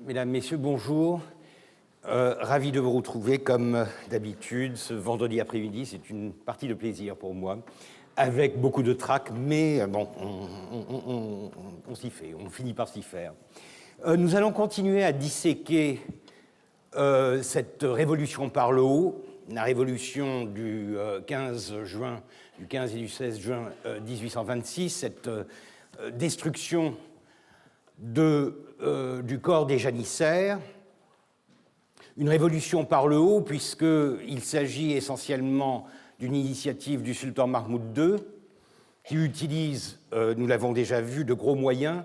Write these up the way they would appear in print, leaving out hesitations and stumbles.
Mesdames, Messieurs, bonjour. Ravi de vous retrouver comme d'habitude ce vendredi après-midi. C'est une partie de plaisir pour moi, avec beaucoup de trac, mais bon, on s'y fait, on finit par s'y faire. Nous allons continuer à disséquer cette révolution par le haut, la révolution du 15 et du 16 juin 1826, cette destruction du corps des janissaires, une révolution par le haut, puisqu'il s'agit essentiellement d'une initiative du sultan Mahmoud II, qui utilise, nous l'avons déjà vu, de gros moyens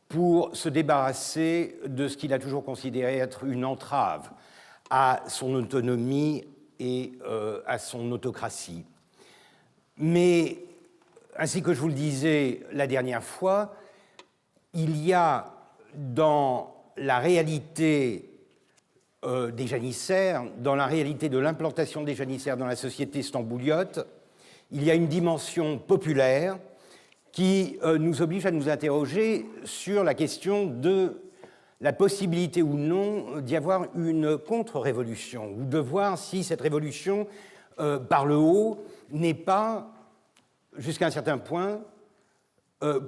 pour se débarrasser de ce qu'il a toujours considéré être une entrave à son autonomie et à son autocratie. Mais, ainsi que je vous le disais la dernière fois, il y a dans la réalité des janissaires, dans la réalité de l'implantation des janissaires dans la société stambouliote, il y a une dimension populaire qui nous oblige à nous interroger sur la question de la possibilité ou non d'y avoir une contre-révolution, ou de voir si cette révolution par le haut n'est pas, jusqu'à un certain point,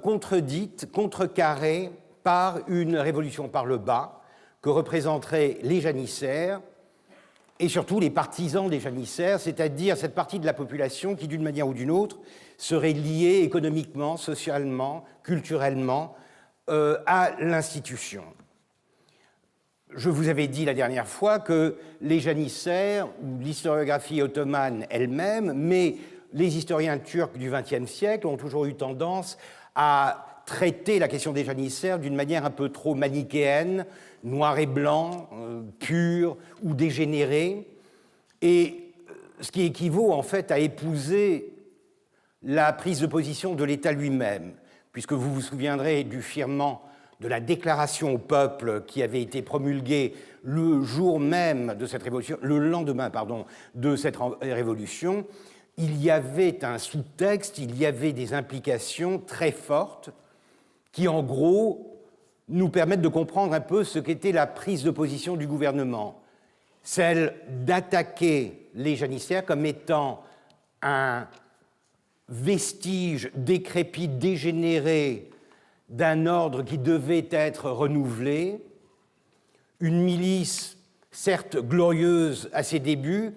contredite, contrecarrée par une révolution par le bas que représenteraient les janissaires et surtout les partisans des janissaires, c'est-à-dire cette partie de la population qui, d'une manière ou d'une autre, serait liée économiquement, socialement, culturellement à l'institution. Je vous avais dit la dernière fois que les janissaires, ou l'historiographie ottomane elle-même, mais les historiens turcs du XXe siècle ont toujours eu tendance à traiter la question des janissaires d'une manière un peu trop manichéenne, noir et blanc, pur ou dégénéré, et ce qui équivaut en fait à épouser la prise de position de l'État lui-même, puisque vous vous souviendrez du firmament de la déclaration au peuple qui avait été promulguée le jour même de cette révolution, le lendemain, pardon, de cette révolution. Il y avait un sous-texte, il y avait des implications très fortes qui, en gros, nous permettent de comprendre un peu ce qu'était la prise de position du gouvernement, celle d'attaquer les janissaires comme étant un vestige décrépit, dégénéré d'un ordre qui devait être renouvelé, une milice certes glorieuse à ses débuts,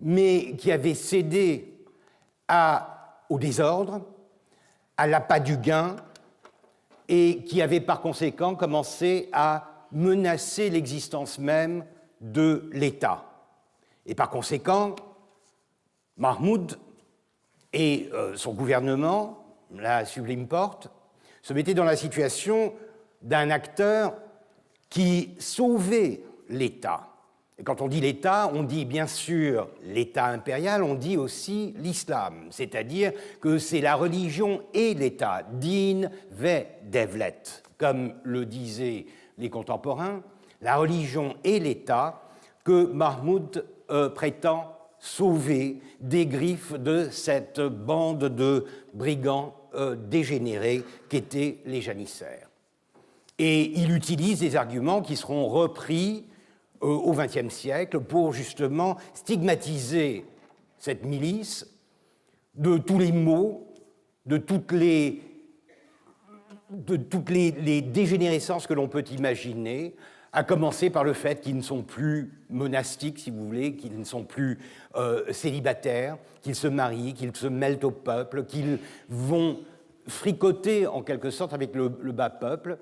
mais qui avait cédé au désordre, à l'appât du gain, et qui avait par conséquent commencé à menacer l'existence même de l'État. Et par conséquent, Mahmoud et son gouvernement, la Sublime Porte, se mettaient dans la situation d'un acteur qui sauvait l'État. Et quand on dit l'État, on dit bien sûr l'État impérial, on dit aussi l'islam, c'est-à-dire que c'est la religion et l'État, din ve devlet, comme le disaient les contemporains, la religion et l'État que Mahmoud prétend sauver des griffes de cette bande de brigands dégénérés qu'étaient les janissaires. Et il utilise des arguments qui seront repris au XXe siècle pour justement stigmatiser cette milice de tous les maux, de toutes les dégénérescences que l'on peut imaginer, à commencer par le fait qu'ils ne sont plus monastiques, si vous voulez, qu'ils ne sont plus célibataires, qu'ils se marient, qu'ils se mêlent au peuple, qu'ils vont fricoter en quelque sorte avec le bas peuple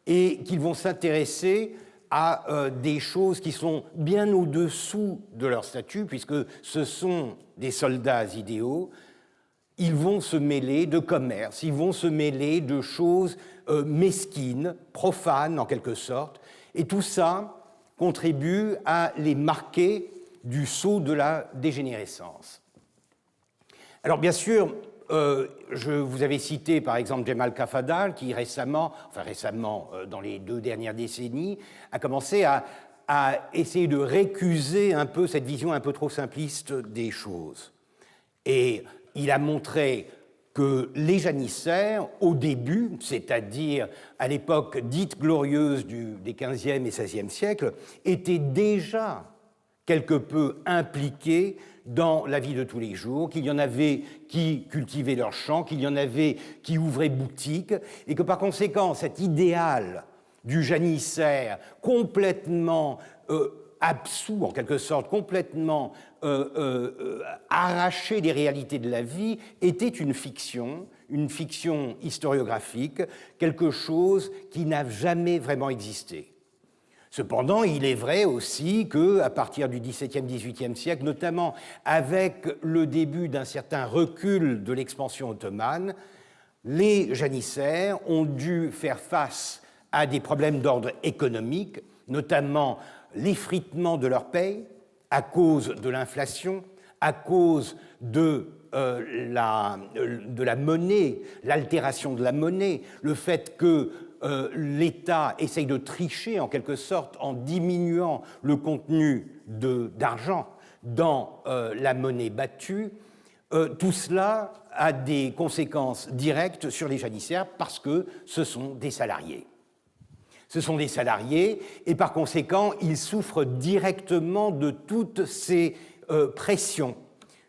et qu'ils vont s'intéresser à des choses qui sont bien au-dessous de leur statut, puisque ce sont des soldats idéaux. Ils vont se mêler de commerce, ils vont se mêler de choses mesquines, profanes en quelque sorte, et tout ça contribue à les marquer du sceau de la dégénérescence. Alors bien sûr, je vous avais cité par exemple Jemal Kafadal, qui récemment, dans les 2 dernières décennies, a commencé à essayer de récuser un peu cette vision un peu trop simpliste des choses. Et il a montré que les janissaires, au début, c'est-à-dire à l'époque dite glorieuse des XVe et XVIe siècles, étaient déjà quelque peu impliqués dans la vie de tous les jours, qu'il y en avait qui cultivaient leurs champs, qu'il y en avait qui ouvraient boutique, et que par conséquent, cet idéal du janissaire complètement absous, en quelque sorte, complètement arraché des réalités de la vie, était une fiction historiographique, quelque chose qui n'a jamais vraiment existé. Cependant, il est vrai aussi qu'à partir du XVIIe, XVIIIe siècle, notamment avec le début d'un certain recul de l'expansion ottomane, les janissaires ont dû faire face à des problèmes d'ordre économique, notamment l'effritement de leur paye à cause de l'inflation, à cause de la monnaie, l'altération de la monnaie, le fait que l'État essaye de tricher en quelque sorte en diminuant le contenu d'argent dans la monnaie battue. Tout cela a des conséquences directes sur les janissaires parce que ce sont des salariés. Ce sont des salariés et par conséquent, ils souffrent directement de toutes ces pressions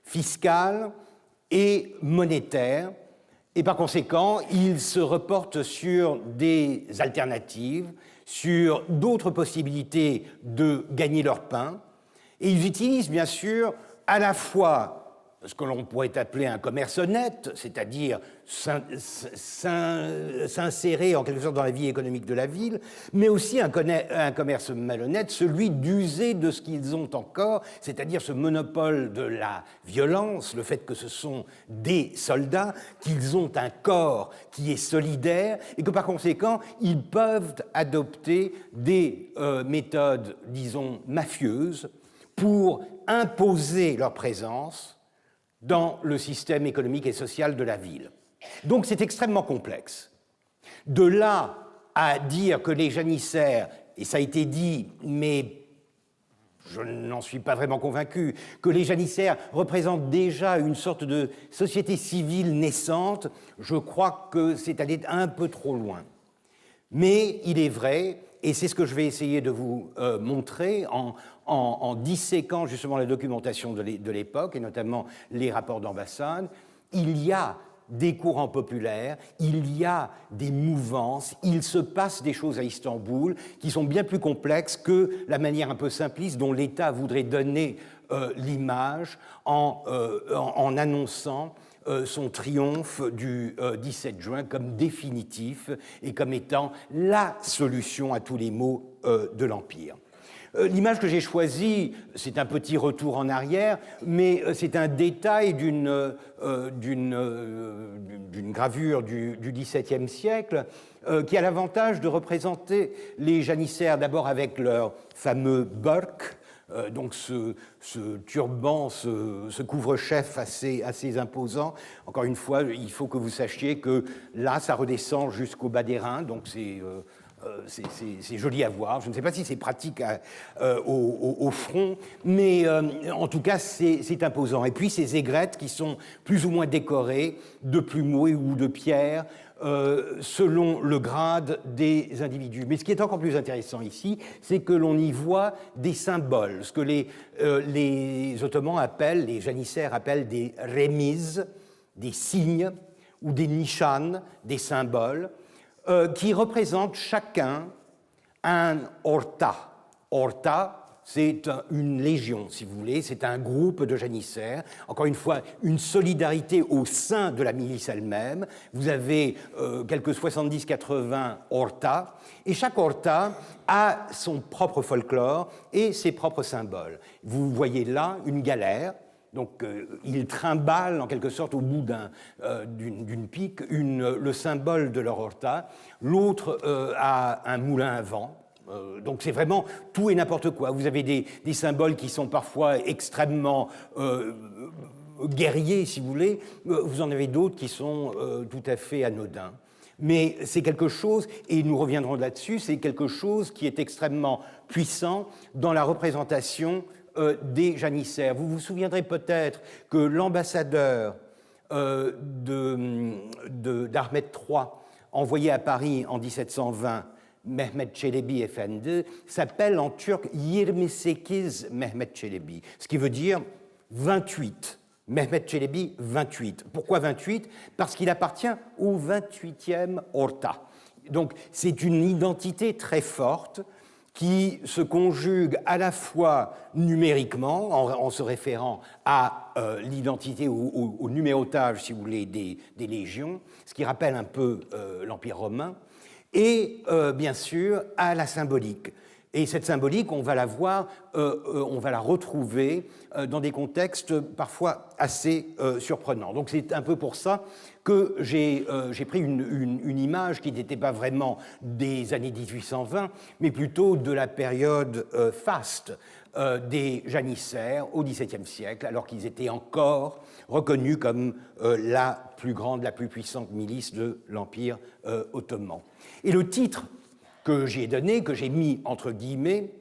fiscales et monétaires. Et par conséquent, ils se reportent sur des alternatives, sur d'autres possibilités de gagner leur pain. Et ils utilisent bien sûr à la fois ce que l'on pourrait appeler un commerce honnête, c'est-à-dire s'insérer en quelque sorte dans la vie économique de la ville, mais aussi un commerce malhonnête, celui d'user de ce qu'ils ont encore, c'est-à-dire ce monopole de la violence, le fait que ce sont des soldats, qu'ils ont un corps qui est solidaire et que par conséquent, ils peuvent adopter des méthodes, disons, mafieuses pour imposer leur présence dans le système économique et social de la ville. Donc c'est extrêmement complexe. De là à dire que les janissaires, et ça a été dit, mais je n'en suis pas vraiment convaincu, que les janissaires représentent déjà une sorte de société civile naissante, je crois que c'est aller un peu trop loin. Mais il est vrai, et c'est ce que je vais essayer de vous montrer en disséquant justement la documentation de l'époque, et notamment les rapports d'ambassade, il y a des courants populaires, il y a des mouvances, il se passe des choses à Istanbul qui sont bien plus complexes que la manière un peu simpliste dont l'État voudrait donner l'image en annonçant son triomphe du 17 juin comme définitif et comme étant la solution à tous les maux de l'Empire. L'image que j'ai choisie, c'est un petit retour en arrière, mais c'est un détail d'une gravure du XVIIe siècle qui a l'avantage de représenter les janissaires d'abord avec leur fameux burk, donc ce turban, ce couvre-chef assez imposant. Encore une fois, il faut que vous sachiez que là, ça redescend jusqu'au bas des reins, donc c'est joli à voir. Je ne sais pas si c'est pratique au front, mais en tout cas, c'est imposant. Et puis ces aigrettes qui sont plus ou moins décorées de plumeaux ou de pierres, selon le grade des individus. Mais ce qui est encore plus intéressant ici, c'est que l'on y voit des symboles, ce que les Ottomans appellent, les janissaires appellent des remises, des signes, ou des nishanes, des symboles, qui représentent chacun un orta. Orta, c'est une légion, si vous voulez, c'est un groupe de janissaires. Encore une fois, une solidarité au sein de la milice elle-même. Vous avez quelques 70-80 ortas, et chaque orta a son propre folklore et ses propres symboles. Vous voyez là une galère. Donc, ils trimballent en quelque sorte au bout d'une pique le symbole de leur orta. L'autre a un moulin à vent. Donc, c'est vraiment tout et n'importe quoi. Vous avez des symboles qui sont parfois extrêmement guerriers, si vous voulez. Vous en avez d'autres qui sont tout à fait anodins. Mais c'est quelque chose, et nous reviendrons là-dessus, c'est quelque chose qui est extrêmement puissant dans la représentation des janissaires. Vous vous souviendrez peut-être que l'ambassadeur d'Ahmed III, envoyé à Paris en 1720, Mehmet Çelebi Efendi, s'appelle en turc 28 Mehmet Çelebi, ce qui veut dire 28. Mehmet Çelebi, 28. Pourquoi 28? Parce qu'il appartient au 28e Orta. Donc c'est une identité très forte qui se conjugue à la fois numériquement, en se référant à l'identité, au numérotage, si vous voulez, des légions, ce qui rappelle un peu l'Empire romain, et bien sûr à la symbolique. Et cette symbolique, on va la voir, on va la retrouver dans des contextes parfois assez surprenants. Donc c'est un peu pour ça que j'ai pris une image qui n'était pas vraiment des années 1820, mais plutôt de la période faste des janissaires au XVIIe siècle, alors qu'ils étaient encore reconnus comme la plus grande, la plus puissante milice de l'Empire ottoman. Et le titre que j'ai donné, que j'ai mis entre guillemets,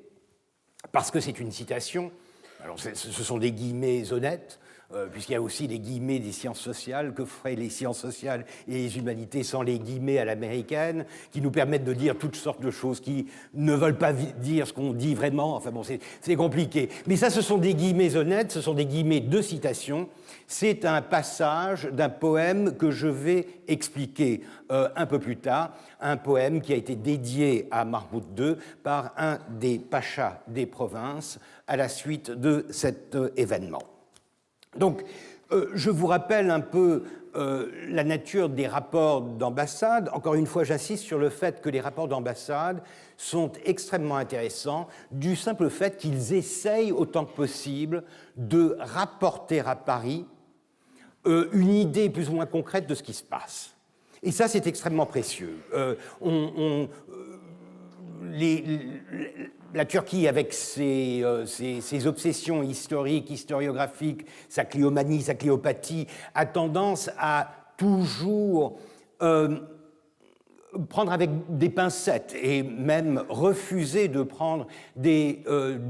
parce que c'est une citation, alors ce sont des guillemets honnêtes, puisqu'il y a aussi les guillemets des sciences sociales, que feraient les sciences sociales et les humanités sans les guillemets à l'américaine, qui nous permettent de dire toutes sortes de choses qui ne veulent pas dire ce qu'on dit vraiment, enfin bon, c'est compliqué. Mais ça, ce sont des guillemets honnêtes, ce sont des guillemets de citation, c'est un passage d'un poème que je vais expliquer un peu plus tard, un poème qui a été dédié à Mahmoud II par un des pachas des provinces à la suite de cet événement. Donc, je vous rappelle un peu la nature des rapports d'ambassade. Encore une fois, j'insiste sur le fait que les rapports d'ambassade sont extrêmement intéressants du simple fait qu'ils essayent autant que possible de rapporter à Paris une idée plus ou moins concrète de ce qui se passe. Et ça, c'est extrêmement précieux. La Turquie, avec ses obsessions historiques, historiographiques, sa cliomanie, sa cléopathie, a tendance à toujours prendre avec des pincettes et même refuser de prendre des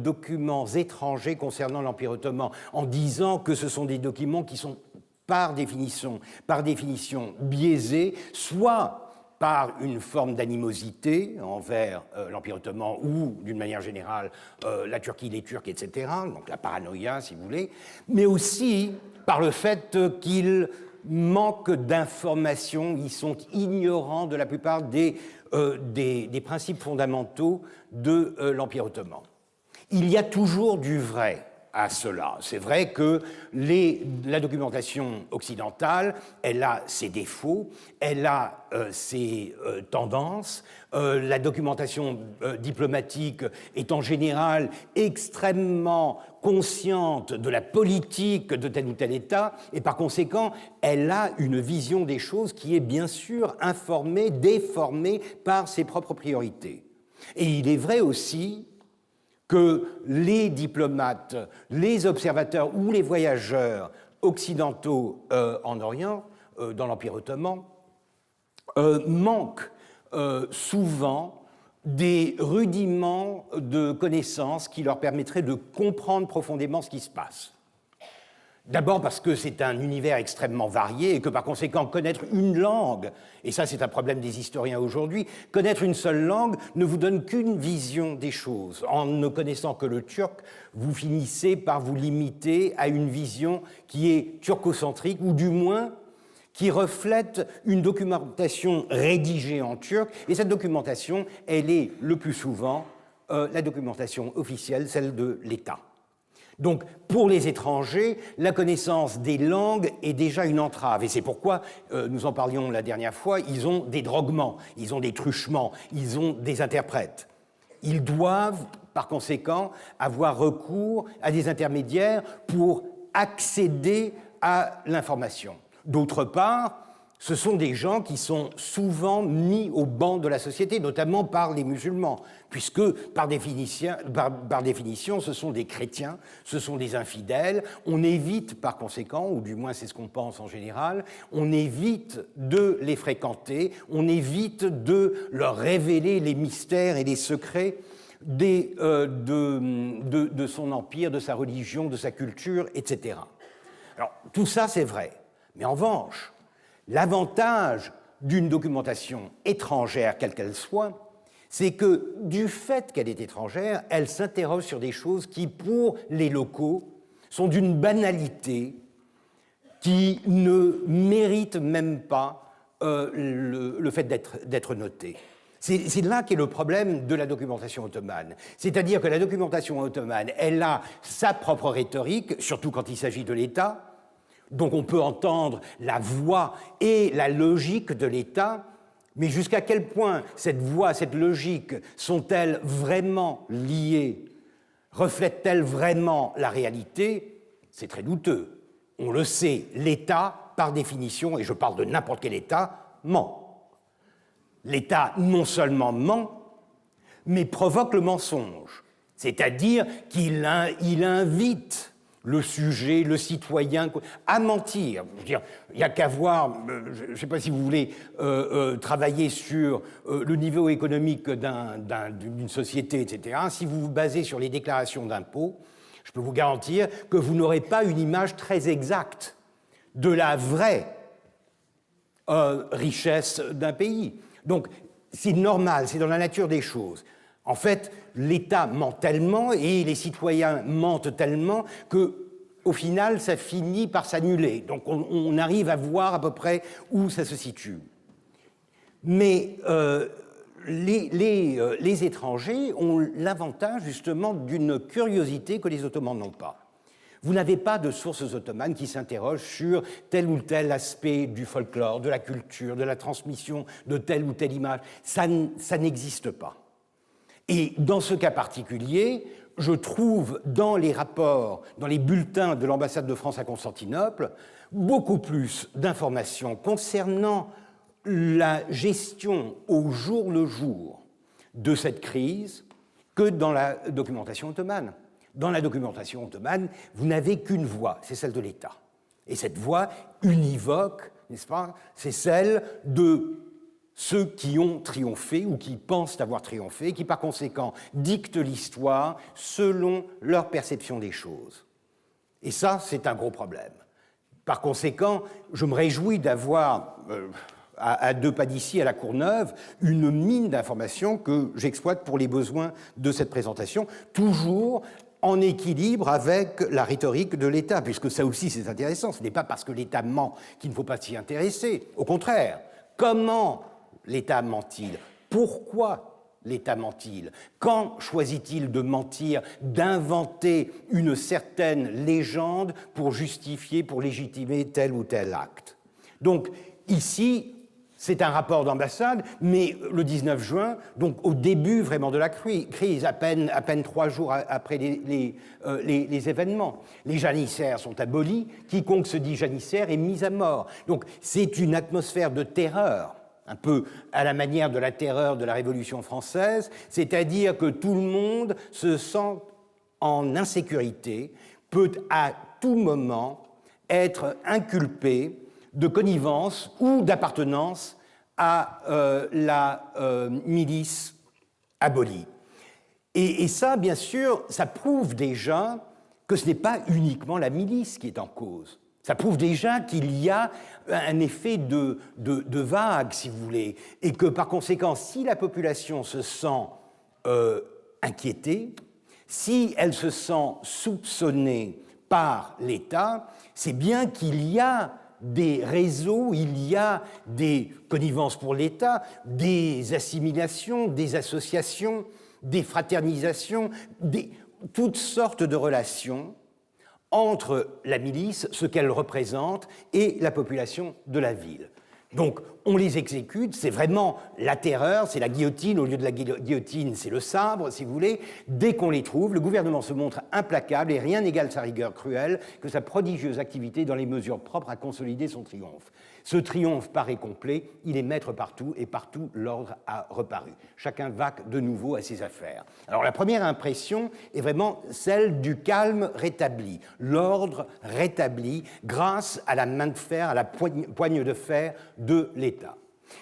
documents étrangers concernant l'Empire ottoman en disant que ce sont des documents qui sont par définition biaisés, soit par une forme d'animosité envers l'Empire ottoman ou, d'une manière générale, la Turquie, les Turcs, etc., donc la paranoïa, si vous voulez, mais aussi par le fait qu'ils manquent d'informations, ils sont ignorants de la plupart des principes fondamentaux de l'Empire ottoman. Il y a toujours du vrai à cela. C'est vrai que la documentation occidentale, elle a ses défauts, elle a ses tendances. La documentation diplomatique est en général extrêmement consciente de la politique de tel ou tel État, et par conséquent, elle a une vision des choses qui est bien sûr informée, déformée par ses propres priorités. Et il est vrai aussi que les diplomates, les observateurs ou les voyageurs occidentaux en Orient, dans l'Empire ottoman, manquent souvent des rudiments de connaissances qui leur permettraient de comprendre profondément ce qui se passe. D'abord parce que c'est un univers extrêmement varié et que par conséquent connaître une langue, et ça c'est un problème des historiens aujourd'hui, connaître une seule langue ne vous donne qu'une vision des choses. En ne connaissant que le turc, vous finissez par vous limiter à une vision qui est turcocentrique ou du moins qui reflète une documentation rédigée en turc, et cette documentation, elle est le plus souvent la documentation officielle, celle de l'État. Donc, pour les étrangers, la connaissance des langues est déjà une entrave. Et c'est pourquoi, nous en parlions la dernière fois, ils ont des droguements, ils ont des truchements, ils ont des interprètes. Ils doivent, par conséquent, avoir recours à des intermédiaires pour accéder à l'information. D'autre part, ce sont des gens qui sont souvent mis au banc de la société, notamment par les musulmans, puisque par définition, ce sont des chrétiens, ce sont des infidèles. On évite par conséquent, ou du moins c'est ce qu'on pense en général, on évite de les fréquenter, on évite de leur révéler les mystères et les secrets de son empire, de sa religion, de sa culture, etc. Alors tout ça c'est vrai. Mais en revanche, l'avantage d'une documentation étrangère, quelle qu'elle soit, c'est que du fait qu'elle est étrangère, elle s'interroge sur des choses qui, pour les locaux, sont d'une banalité qui ne mérite même pas le fait d'être notée. C'est là qu'est le problème de la documentation ottomane. C'est-à-dire que la documentation ottomane, elle a sa propre rhétorique, surtout quand il s'agit de l'État. Donc on peut entendre la voix et la logique de l'État, mais jusqu'à quel point cette voix, cette logique sont-elles vraiment liées, reflètent-elles vraiment la réalité? C'est très douteux. On le sait, l'État, par définition, et je parle de n'importe quel État, ment. L'État non seulement ment, mais provoque le mensonge, c'est-à-dire qu'il invite le sujet, le citoyen, à mentir. Je veux dire, il n'y a qu'à voir, je ne sais pas si vous voulez travailler sur le niveau économique d'une société, etc. Si vous vous basez sur les déclarations d'impôts, je peux vous garantir que vous n'aurez pas une image très exacte de la vraie richesse d'un pays. Donc, c'est normal, c'est dans la nature des choses. En fait, l'État ment tellement et les citoyens mentent tellement que, au final, ça finit par s'annuler. Donc, on arrive à voir à peu près où ça se situe. Mais les étrangers ont l'avantage, justement, d'une curiosité que les Ottomans n'ont pas. Vous n'avez pas de sources ottomanes qui s'interrogent sur tel ou tel aspect du folklore, de la culture, de la transmission de telle ou telle image. Ça n'existe pas. Et dans ce cas particulier, je trouve dans les rapports, dans les bulletins de l'ambassade de France à Constantinople, beaucoup plus d'informations concernant la gestion au jour le jour de cette crise que dans la documentation ottomane. Dans la documentation ottomane, vous n'avez qu'une voix, c'est celle de l'État. Et cette voix univoque, n'est-ce pas, c'est celle de ceux qui ont triomphé ou qui pensent avoir triomphé, qui par conséquent dictent l'histoire selon leur perception des choses. Et ça, c'est un gros problème. Par conséquent, je me réjouis d'avoir, à 2 pas d'ici, à la Courneuve, une mine d'informations que j'exploite pour les besoins de cette présentation, toujours en équilibre avec la rhétorique de l'État, puisque ça aussi c'est intéressant, ce n'est pas parce que l'État ment qu'il ne faut pas s'y intéresser. Au contraire, comment l'État ment-il? Pourquoi l'État ment-il? Quand choisit-il de mentir, d'inventer une certaine légende pour justifier, pour légitimer tel ou tel acte? Donc ici, c'est un rapport d'ambassade, mais le 19 juin, donc au début vraiment de la crise, à peine 3 jours après les événements, les janissaires sont abolis, quiconque se dit janissaire est mis à mort. Donc c'est une atmosphère de terreur, un peu à la manière de la terreur de la Révolution française, c'est-à-dire que tout le monde se sent en insécurité, peut à tout moment être inculpé de connivence ou d'appartenance à la milice abolie. Et ça, bien sûr, ça prouve déjà que ce n'est pas uniquement la milice qui est en cause. Ça prouve déjà qu'il y a un effet de vague, si vous voulez, et que par conséquent, si la population se sent inquiétée, si elle se sent soupçonnée par l'État, c'est bien qu'il y a des réseaux, il y a des connivences pour l'État, des assimilations, des associations, des fraternisations, toutes sortes de relations entre la milice, ce qu'elle représente, et la population de la ville. Donc, on les exécute, c'est vraiment la terreur, c'est la guillotine, au lieu de la guillotine, c'est le sabre, si vous voulez. Dès qu'on les trouve, le gouvernement se montre implacable et rien n'égale sa rigueur cruelle que sa prodigieuse activité dans les mesures propres à consolider son triomphe. Ce triomphe paraît complet, il est maître partout et partout l'ordre a reparu. Chacun vaque de nouveau à ses affaires. Alors la première impression est vraiment celle du calme rétabli, l'ordre rétabli grâce à la main de fer, à la poigne de fer de l'État.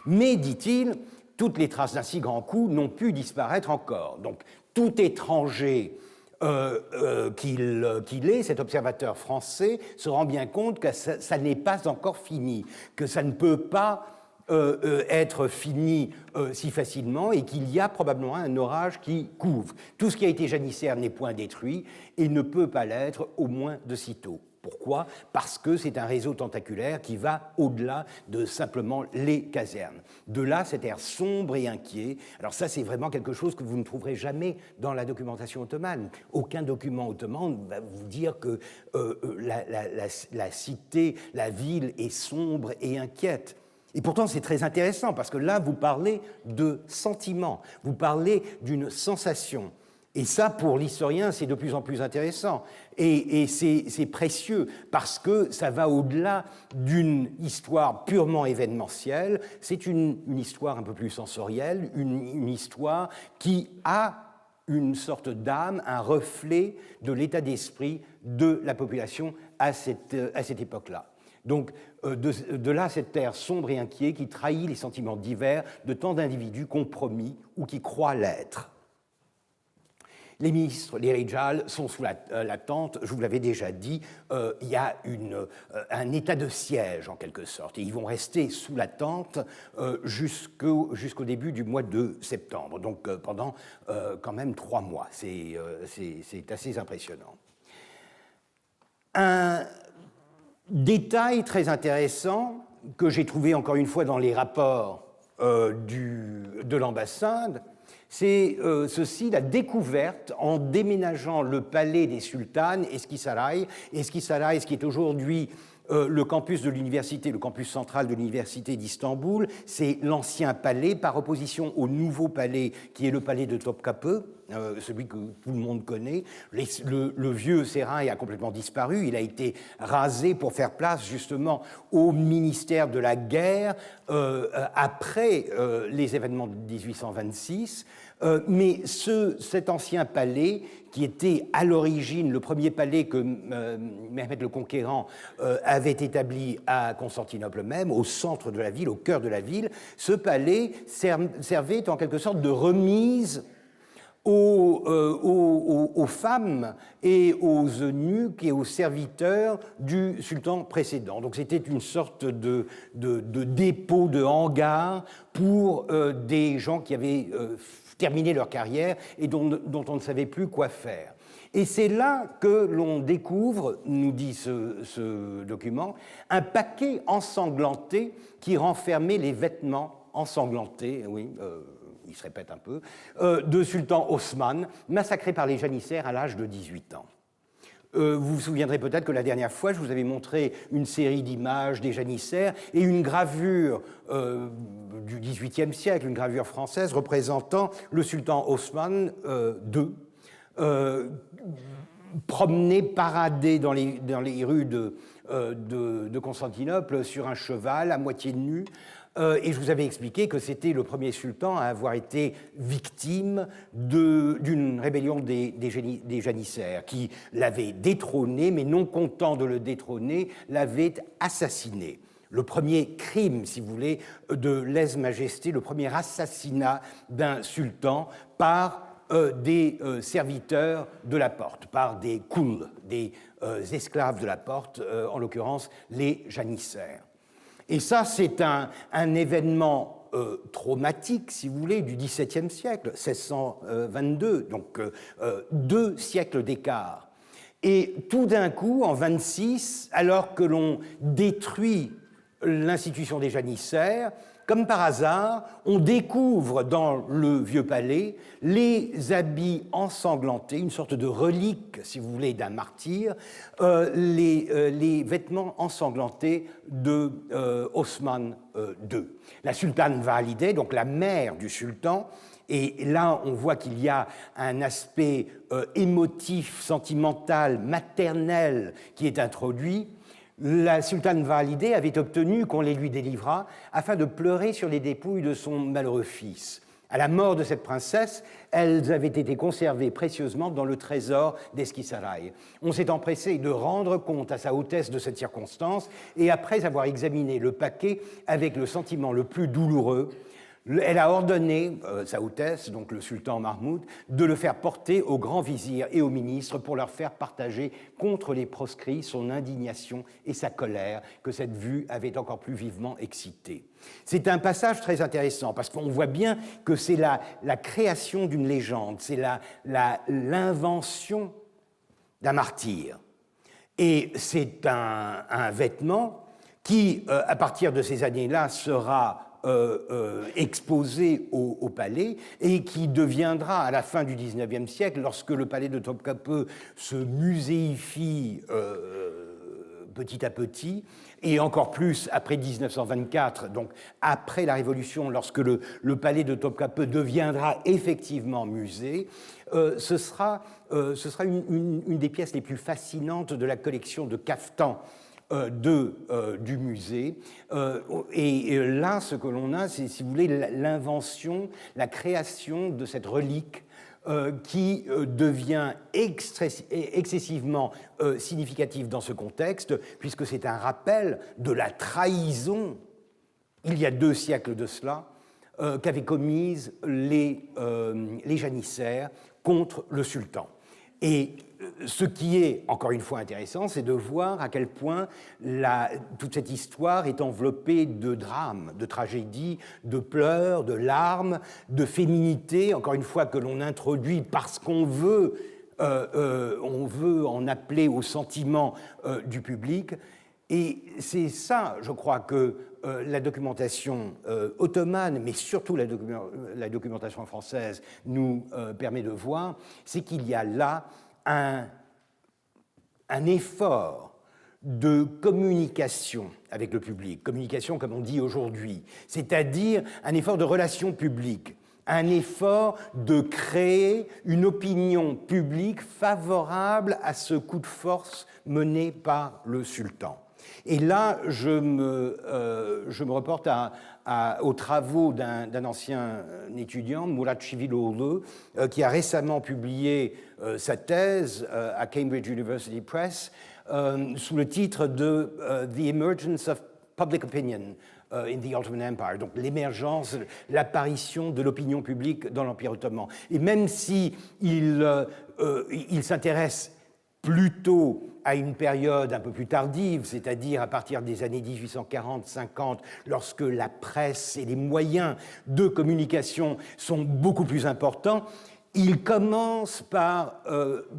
Mais, dit-il, toutes les traces d'un si grand coup n'ont pu disparaître encore. Donc tout étranger qu'il est, cet observateur français, se rend bien compte que ça n'est pas encore fini, que ça ne peut pas être fini si facilement et qu'il y a probablement un orage qui couvre. Tout ce qui a été janissaire n'est point détruit et ne peut pas l'être, au moins de sitôt. Pourquoi? Parce que c'est un réseau tentaculaire qui va au-delà de simplement les casernes. De là, cet air sombre et inquiet. Alors ça, c'est vraiment quelque chose que vous ne trouverez jamais dans la documentation ottomane. Aucun document ottoman va vous dire que la cité, la ville est sombre et inquiète. Et pourtant, c'est très intéressant, parce que là, vous parlez de sentiment, vous parlez d'une sensation. Et ça, pour l'historien, c'est de plus en plus intéressant. Et c'est précieux, parce que ça va au-delà d'une histoire purement événementielle. C'est une histoire un peu plus sensorielle, une histoire qui a une sorte d'âme, un reflet de l'état d'esprit de la population à cette époque-là. Donc, de là, cet air sombre et inquiet qui trahit les sentiments divers de tant d'individus compromis ou qui croient l'être. Les ministres, les rijals, sont sous la tente, je vous l'avais déjà dit, il y a un état de siège en quelque sorte, et ils vont rester sous la tente jusqu'au début du mois de septembre, donc pendant quand même 3 mois, c'est assez impressionnant. Un détail très intéressant que j'ai trouvé encore une fois dans les rapports de l'ambassade, c'est ceci, la découverte, en déménageant le palais des sultanes, Eskisaray, ce qui est aujourd'hui le campus de l'université, le campus central de l'université d'Istanbul, c'est l'ancien palais par opposition au nouveau palais qui est le palais de Topkapı, celui que tout le monde connaît. Le vieux sérail a complètement disparu, il a été rasé pour faire place justement au ministère de la guerre après les événements de 1826. Mais cet ancien palais, qui était à l'origine le premier palais que Mehmed le Conquérant avait établi à Constantinople même, au centre de la ville, au cœur de la ville, ce palais servait en quelque sorte de remise aux femmes et aux eunuques et aux serviteurs du sultan précédent. Donc c'était une sorte de dépôt, de hangar pour des gens qui avaient terminé leur carrière et dont on ne savait plus quoi faire. Et c'est là que l'on découvre, nous dit ce document, un paquet ensanglanté qui renfermait les vêtements ensanglantés, oui, il se répète un peu, de sultan Osman, massacré par les janissaires à l'âge de 18 ans. Vous vous souviendrez peut-être que la dernière fois, je vous avais montré une série d'images des janissaires et une gravure du XVIIIe siècle, une gravure française représentant le sultan Osman II, promené, paradé dans les rues de Constantinople sur un cheval à moitié nu. Et je vous avais expliqué que c'était le premier sultan à avoir été victime d'une rébellion des janissaires, qui l'avait détrôné, mais non content de le détrôner, l'avait assassiné. Le premier crime, si vous voulez, de lèse-majesté, le premier assassinat d'un sultan par des serviteurs de la porte, par des kouls, des esclaves de la porte, en l'occurrence les janissaires. Et ça, c'est un événement traumatique, si vous voulez, du XVIIe siècle, 1622, donc 2 siècles d'écart. Et tout d'un coup, en 26, alors que l'on détruit l'institution des janissaires, comme par hasard, on découvre dans le vieux palais les habits ensanglantés, une sorte de relique, si vous voulez, d'un martyr, les vêtements ensanglantés de Osman II. La sultane Valideh, donc la mère du sultan, et là on voit qu'il y a un aspect émotif, sentimental, maternel qui est introduit. La sultane Valideh avait obtenu qu'on les lui délivrât afin de pleurer sur les dépouilles de son malheureux fils. À la mort de cette princesse, elles avaient été conservées précieusement dans le trésor d'Eskisaray. On s'est empressé de rendre compte à sa hautesse de cette circonstance et après avoir examiné le paquet avec le sentiment le plus douloureux, Elle a ordonné, Sa Hautesse, donc le sultan Mahmoud, de le faire porter au grand vizir et aux ministres pour leur faire partager contre les proscrits son indignation et sa colère que cette vue avait encore plus vivement excité. C'est un passage très intéressant parce qu'on voit bien que c'est la création d'une légende, c'est l'invention d'un martyr. Et c'est un vêtement qui, à partir de ces années-là, sera exposé au palais et qui deviendra à la fin du XIXe siècle, lorsque le palais de Topkapi se muséifie petit à petit, et encore plus après 1924, donc après la Révolution, lorsque le palais de Topkapi deviendra effectivement musée, ce sera une des pièces les plus fascinantes de la collection de caftans du musée. Et là, ce que l'on a, c'est, si vous voulez, l'invention, la création de cette relique qui devient excessivement significative dans ce contexte, puisque c'est un rappel de la trahison, il y a 2 siècles de cela, qu'avaient commise les janissaires contre le sultan. Et ce qui est, encore une fois, intéressant, c'est de voir à quel point toute cette histoire est enveloppée de drames, de tragédies, de pleurs, de larmes, de féminité, encore une fois, que l'on introduit parce qu'on veut en appeler au sentiment du public. Et c'est ça, je crois, que la documentation ottomane, mais surtout la documentation française, nous permet de voir, c'est qu'il y a là un effort de communication avec le public, communication comme on dit aujourd'hui, c'est-à-dire un effort de relation publique, un effort de créer une opinion publique favorable à ce coup de force mené par le sultan. Et là, je me reporte aux travaux d'un ancien étudiant, Murat Çiviloğlu, qui a récemment publié sa thèse à Cambridge University Press sous le titre de The Emergence of Public Opinion in the Ottoman Empire, donc l'émergence, l'apparition de l'opinion publique dans l'Empire ottoman. Et même si il s'intéresse plutôt à une période un peu plus tardive, c'est-à-dire à partir des années 1840-50, lorsque la presse et les moyens de communication sont beaucoup plus importants, il commence par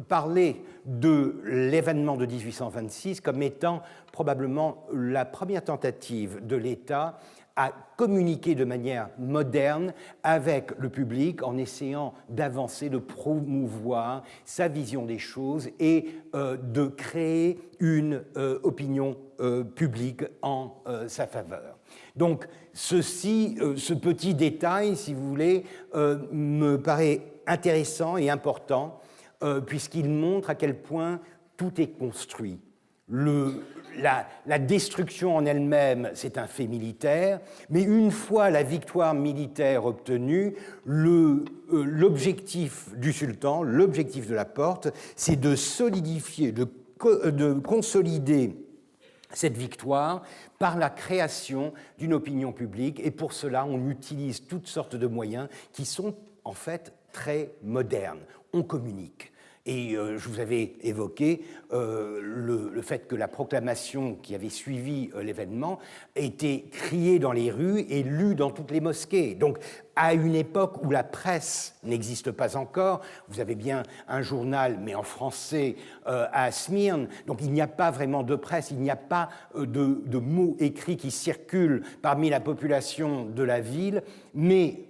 parler de l'événement de 1826 comme étant probablement la première tentative de l'État à communiquer de manière moderne avec le public en essayant d'avancer, de promouvoir sa vision des choses et de créer une opinion publique en sa faveur. Donc ce petit détail, si vous voulez, me paraît intéressant et important puisqu'il montre à quel point tout est construit. La destruction en elle-même, c'est un fait militaire, mais une fois la victoire militaire obtenue, l'objectif du sultan, l'objectif de la Porte, c'est de solidifier, de consolider cette victoire par la création d'une opinion publique, et pour cela, on utilise toutes sortes de moyens qui sont en fait très modernes. On communique. Et je vous avais évoqué le fait que la proclamation qui avait suivi l'événement était criée dans les rues et lue dans toutes les mosquées. Donc, à une époque où la presse n'existe pas encore, vous avez bien un journal, mais en français, à Smyrne, donc il n'y a pas vraiment de presse, il n'y a pas de mots écrits qui circulent parmi la population de la ville, mais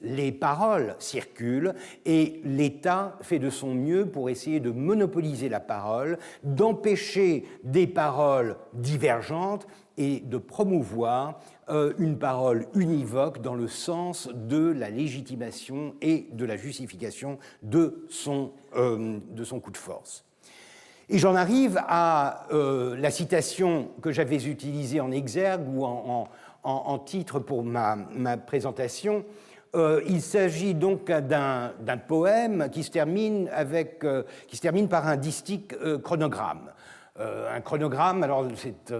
les paroles circulent et l'État fait de son mieux pour essayer de monopoliser la parole, d'empêcher des paroles divergentes et de promouvoir une parole univoque dans le sens de la légitimation et de la justification de son coup de force. Et j'en arrive à la citation que j'avais utilisée en exergue ou en titre pour ma présentation. Il s'agit donc d'un poème qui se termine par un distique chronogramme. Un chronogramme, alors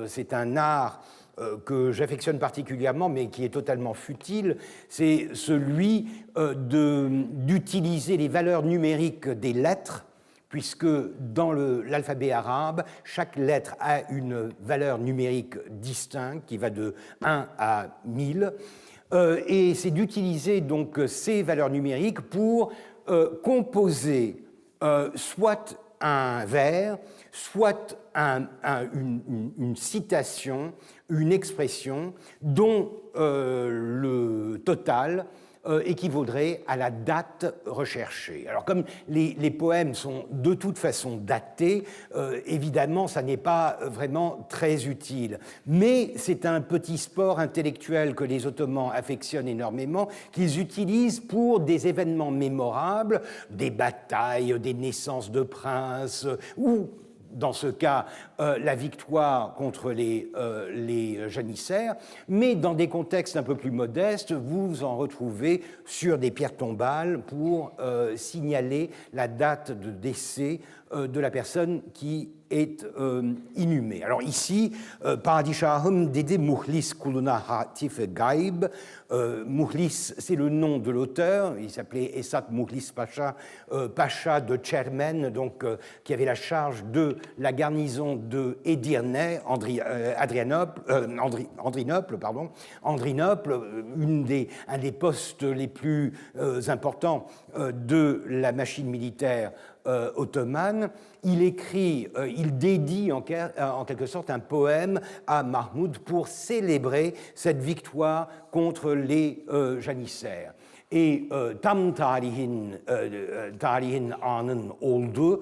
c'est un art que j'affectionne particulièrement, mais qui est totalement futile, c'est celui d'utiliser les valeurs numériques des lettres, puisque dans l'alphabet arabe, chaque lettre a une valeur numérique distincte qui va de 1 à 1000, et c'est d'utiliser donc ces valeurs numériques pour composer soit un vers, soit une citation, une expression dont le total équivaudrait à la date recherchée. Alors comme les poèmes sont de toute façon datés, évidemment ça n'est pas vraiment très utile. Mais c'est un petit sport intellectuel que les Ottomans affectionnent énormément, qu'ils utilisent pour des événements mémorables, des batailles, des naissances de princes, ou dans ce cas, la victoire contre les janissaires, mais dans des contextes un peu plus modestes, vous en retrouvez sur des pierres tombales pour signaler la date de décès de la personne qui est inhumée. Alors ici, Padişahım dedi Muhlis kuluna hatif gaib. Muhlis, c'est le nom de l'auteur. Il s'appelait Esat Muhlis Pacha, Pacha de Tchermen, donc qui avait la charge de la garnison de Edirne, Andrinople, un des postes les plus importants de la machine militaire ottomane. Il dédie en quelque sorte un poème à Mahmoud pour célébrer cette victoire contre les janissaires. Et Tam tarihin anın oldu,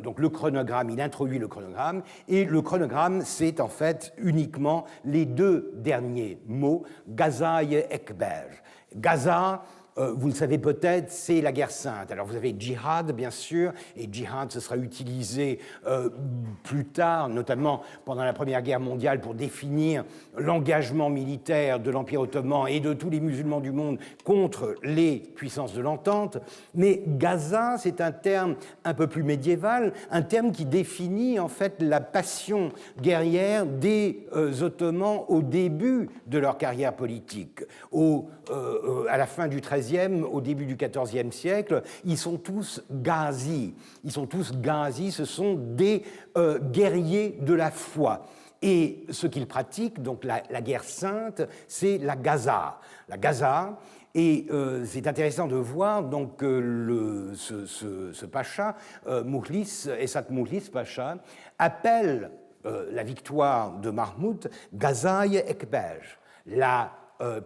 donc le chronogramme, il introduit le chronogramme, et le chronogramme, c'est en fait uniquement les deux derniers mots, Gaza-i Ekber. Gaza, vous le savez peut-être, c'est la guerre sainte. Alors vous avez djihad, bien sûr, et djihad, ce sera utilisé plus tard, notamment pendant la Première Guerre mondiale, pour définir l'engagement militaire de l'Empire ottoman et de tous les musulmans du monde contre les puissances de l'Entente. Mais Gaza, c'est un terme un peu plus médiéval, un terme qui définit en fait la passion guerrière des Ottomans au début de leur carrière politique. À la fin du XIIIe, au début du XIVe siècle, ils sont tous ghazis. Ils sont tous ghazis, ce sont des guerriers de la foi. Et ce qu'ils pratiquent, donc la guerre sainte, c'est la gaza. La gaza, et c'est intéressant de voir donc ce pacha, Muhlis, Esat Muhlis Pacha, appelle la victoire de Mahmoud Gaza-i Ekber, la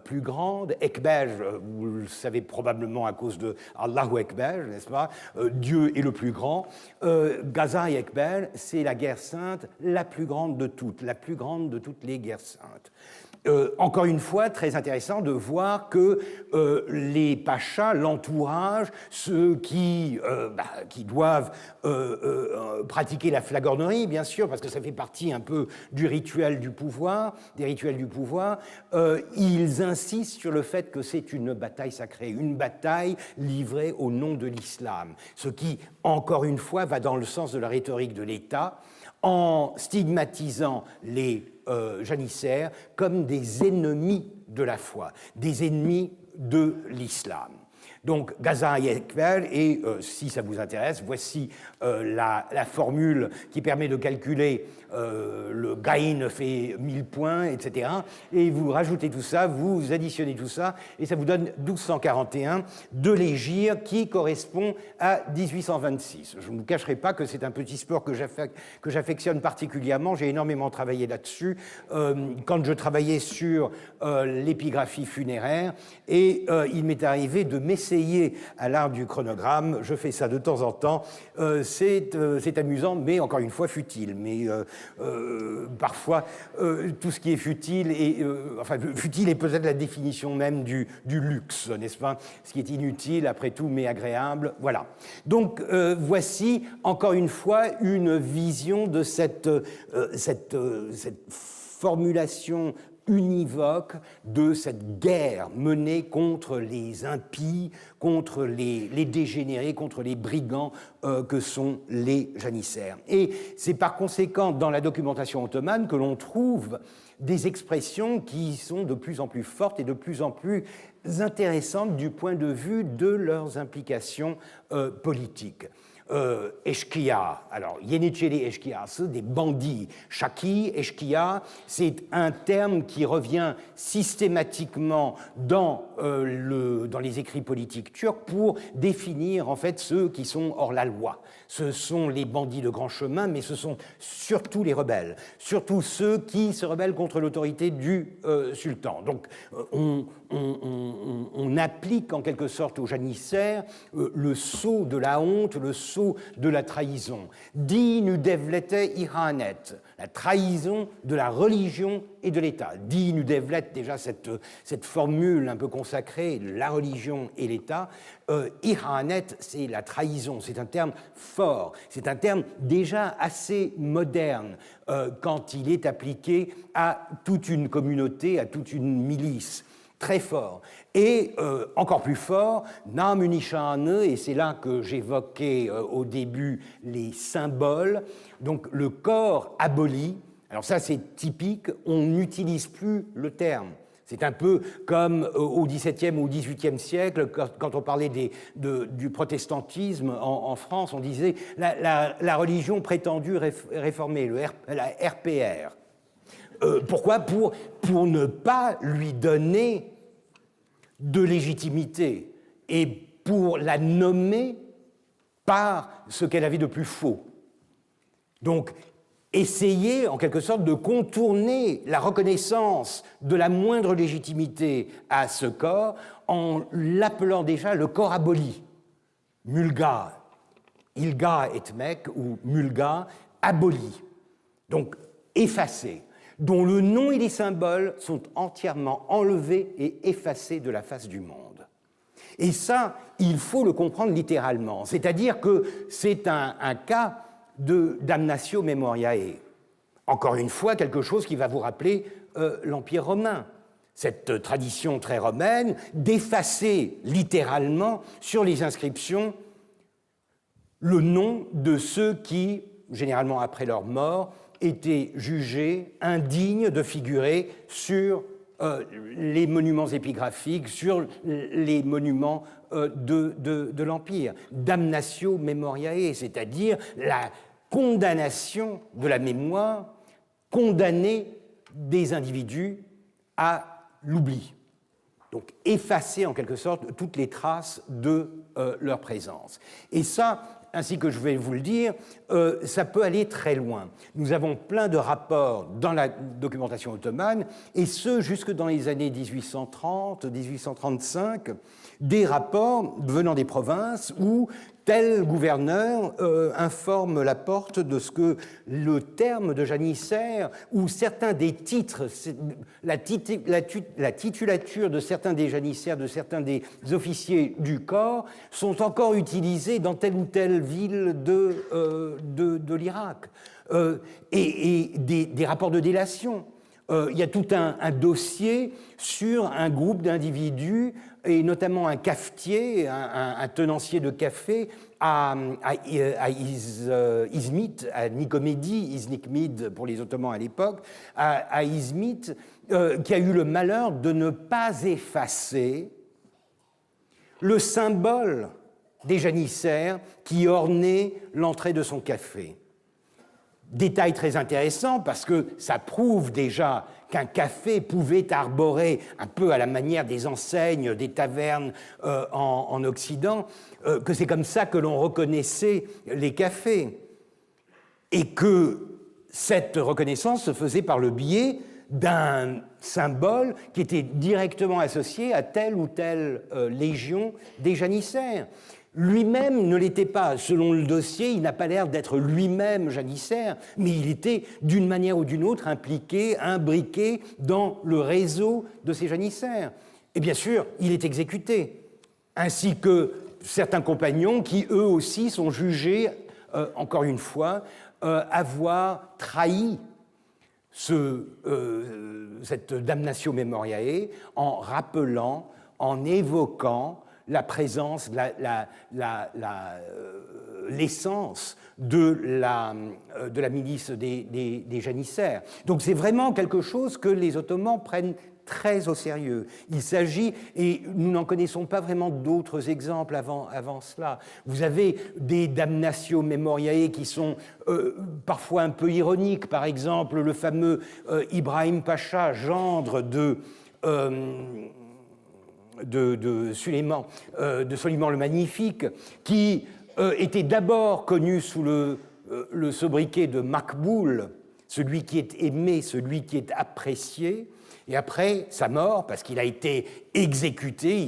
plus grande, Ekber, vous le savez probablement à cause de Allahu Ekber, n'est-ce pas, Dieu est le plus grand. Gaza et Ekber, c'est la guerre sainte la plus grande de toutes les guerres saintes. Encore une fois, très intéressant de voir que les pachas, l'entourage, ceux qui doivent pratiquer la flagornerie, bien sûr, parce que ça fait partie un peu du rituel du pouvoir, des rituels du pouvoir, ils insistent sur le fait que c'est une bataille sacrée, une bataille livrée au nom de l'islam, ce qui, encore une fois, va dans le sens de la rhétorique de l'État, en stigmatisant les janissaires comme des ennemis de la foi, des ennemis de l'islam. Donc, Gaza et Ekber, et si ça vous intéresse, voici la formule qui permet de calculer le gain fait 1000 points, etc. Et vous rajoutez tout ça, vous additionnez tout ça, et ça vous donne 1241 de l'hégire qui correspond à 1826. Je ne vous cacherai pas que c'est un petit sport que j'affectionne particulièrement. J'ai énormément travaillé là-dessus quand je travaillais sur l'épigraphie funéraire, et il m'est arrivé de m'essayer à l'art du chronogramme. Je fais ça de temps en temps. C'est amusant, mais encore une fois futile. Mais parfois, tout ce qui est futile, futile est peut-être la définition même du luxe, n'est-ce pas? Ce qui est inutile, après tout, mais agréable. Voilà. Donc, voici, encore une fois, une vision de cette formulation univoque de cette guerre menée contre les impies, contre les dégénérés, contre les brigands que sont les janissaires. Et c'est par conséquent dans la documentation ottomane que l'on trouve des expressions qui sont de plus en plus fortes et de plus en plus intéressantes du point de vue de leurs implications politiques. Eşkıya, alors Yeniçeri eşkıyası, des bandits. Şaki, eşkıya, c'est un terme qui revient systématiquement dans les écrits politiques turcs pour définir en fait ceux qui sont hors la loi. Ce sont les bandits de grand chemin, mais ce sont surtout les rebelles, surtout ceux qui se rebellent contre l'autorité du sultan. Donc on applique en quelque sorte aux janissaires le sceau de la honte, le sceau de la trahison. Dinu devlete ihanet, la trahison de la religion et de l'État. Dinu devlet, déjà cette formule un peu consacrée, la religion et l'État. Ihanet, c'est la trahison, c'est un terme fort, c'est un terme déjà assez moderne quand il est appliqué à toute une communauté, à toute une milice. Très fort. Et encore plus fort, Namunishane, et c'est là que j'évoquais au début les symboles, donc le corps aboli. Alors ça, c'est typique, on n'utilise plus le terme. C'est un peu comme au XVIIe ou au XVIIIe siècle, quand on parlait du protestantisme en France, on disait la religion prétendue réformée, la RPR. Pourquoi ? Pour ne pas lui donner de légitimité et pour la nommer par ce qu'elle avait de plus faux. Donc, essayer en quelque sorte de contourner la reconnaissance de la moindre légitimité à ce corps en l'appelant déjà le corps aboli. Mulga, ilga etmek ou mulga, aboli. Donc, effacé, dont le nom et les symboles sont entièrement enlevés et effacés de la face du monde. Et ça, il faut le comprendre littéralement, c'est-à-dire que c'est un cas de damnatio memoriae. Encore une fois, quelque chose qui va vous rappeler l'Empire romain, cette tradition très romaine d'effacer littéralement sur les inscriptions le nom de ceux qui, généralement après leur mort, étaient jugés indignes de figurer sur les monuments épigraphiques, sur les monuments de l'Empire. Damnatio memoriae, c'est-à-dire la condamnation de la mémoire, condamner des individus à l'oubli. Donc effacer en quelque sorte toutes les traces de leur présence. Et ça, ainsi que je vais vous le dire, ça peut aller très loin. Nous avons plein de rapports dans la documentation ottomane, et ce, jusque dans les années 1830, 1835, des rapports venant des provinces où tel gouverneur informe la porte de ce que le terme de janissaire ou certains des titres, la titulature de certains des janissaires, de certains des officiers du corps sont encore utilisés dans telle ou telle ville de l'Irak. Et des rapports de délation. Il y a tout un dossier sur un groupe d'individus, et notamment un cafetier, un tenancier de café à Izmit, à Nicomédie, Iznikmid pour les Ottomans à l'époque, à Izmit, qui a eu le malheur de ne pas effacer le symbole des janissaires qui ornait l'entrée de son café. Détail très intéressant parce que ça prouve déjà qu'un café pouvait arborer, un peu à la manière des enseignes, des tavernes en Occident, que c'est comme ça que l'on reconnaissait les cafés. Et que cette reconnaissance se faisait par le biais d'un symbole qui était directement associé à telle ou telle légion des janissaires. Lui-même ne l'était pas. Selon le dossier, il n'a pas l'air d'être lui-même janissaire, mais il était d'une manière ou d'une autre impliqué, imbriqué dans le réseau de ces janissaires. Et bien sûr, il est exécuté, ainsi que certains compagnons qui, eux aussi, sont jugés, encore une fois, avoir trahi cette damnatio memoriae en rappelant, en évoquant la présence, l'essence de la milice des janissaires. Donc c'est vraiment quelque chose que les Ottomans prennent très au sérieux. Il s'agit, et nous n'en connaissons pas vraiment d'autres exemples avant cela. Vous avez des damnatio memoriae qui sont parfois un peu ironiques. Par exemple, le fameux Ibrahim Pacha, gendre de Suleiman le Magnifique, qui était d'abord connu sous le sobriquet de Makboul, celui qui est aimé, celui qui est apprécié. Et après sa mort, parce qu'il a été exécuté,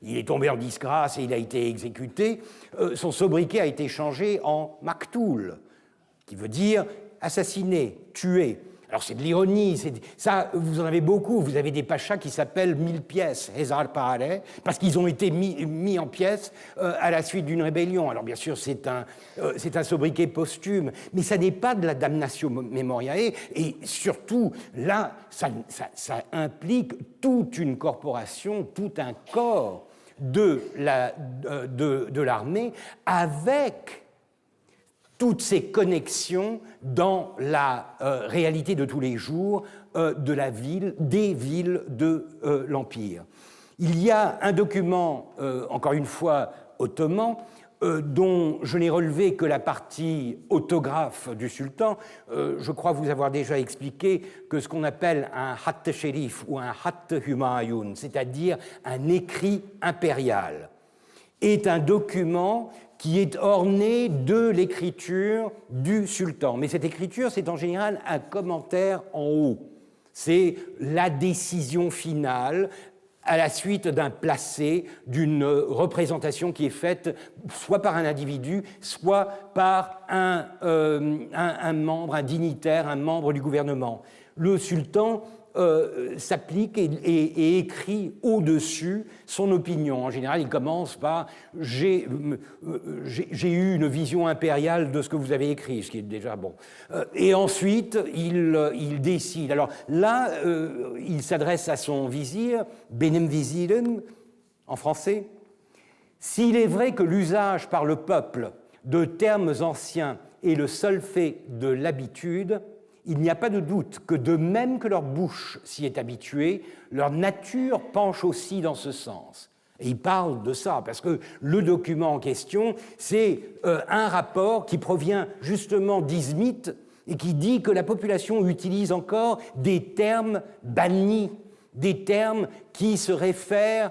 il est tombé en disgrâce et il a été exécuté, son sobriquet a été changé en Maktoul, qui veut dire assassiné, tué. Alors c'est de l'ironie, ça vous en avez beaucoup, vous avez des pachas qui s'appellent 1000 pièces, Hezar Pahaleh, parce qu'ils ont été mis en pièces à la suite d'une rébellion. Alors bien sûr c'est un sobriquet posthume, mais ça n'est pas de la damnatio memoriae, et surtout là ça implique toute une corporation, tout un corps de l'armée avec toutes ces connexions dans la réalité de tous les jours de la ville, des villes de l'Empire. Il y a un document, encore une fois, ottoman, dont je n'ai relevé que la partie autographe du sultan. Je crois vous avoir déjà expliqué que ce qu'on appelle un Hatt Sherif ou un Hatt Humayun, c'est-à-dire un écrit impérial, est un document qui est orné de l'écriture du sultan. Mais cette écriture, c'est en général un commentaire en haut. C'est la décision finale à la suite d'un placé, d'une représentation qui est faite soit par un individu, soit par un membre, un dignitaire, un membre du gouvernement. Le sultan s'applique et écrit au-dessus son opinion. En général, il commence par « j'ai eu une vision impériale de ce que vous avez écrit », ce qui est déjà bon. Et ensuite, il décide. Alors là, il s'adresse à son vizir, Benem Viziren, en français. « S'il est vrai que l'usage par le peuple de termes anciens est le seul fait de l'habitude, il n'y a pas de doute que de même que leur bouche s'y est habituée, leur nature penche aussi dans ce sens. » Et il parle de ça, parce que le document en question, c'est un rapport qui provient justement d'Izmit et qui dit que la population utilise encore des termes bannis, des termes qui se réfèrent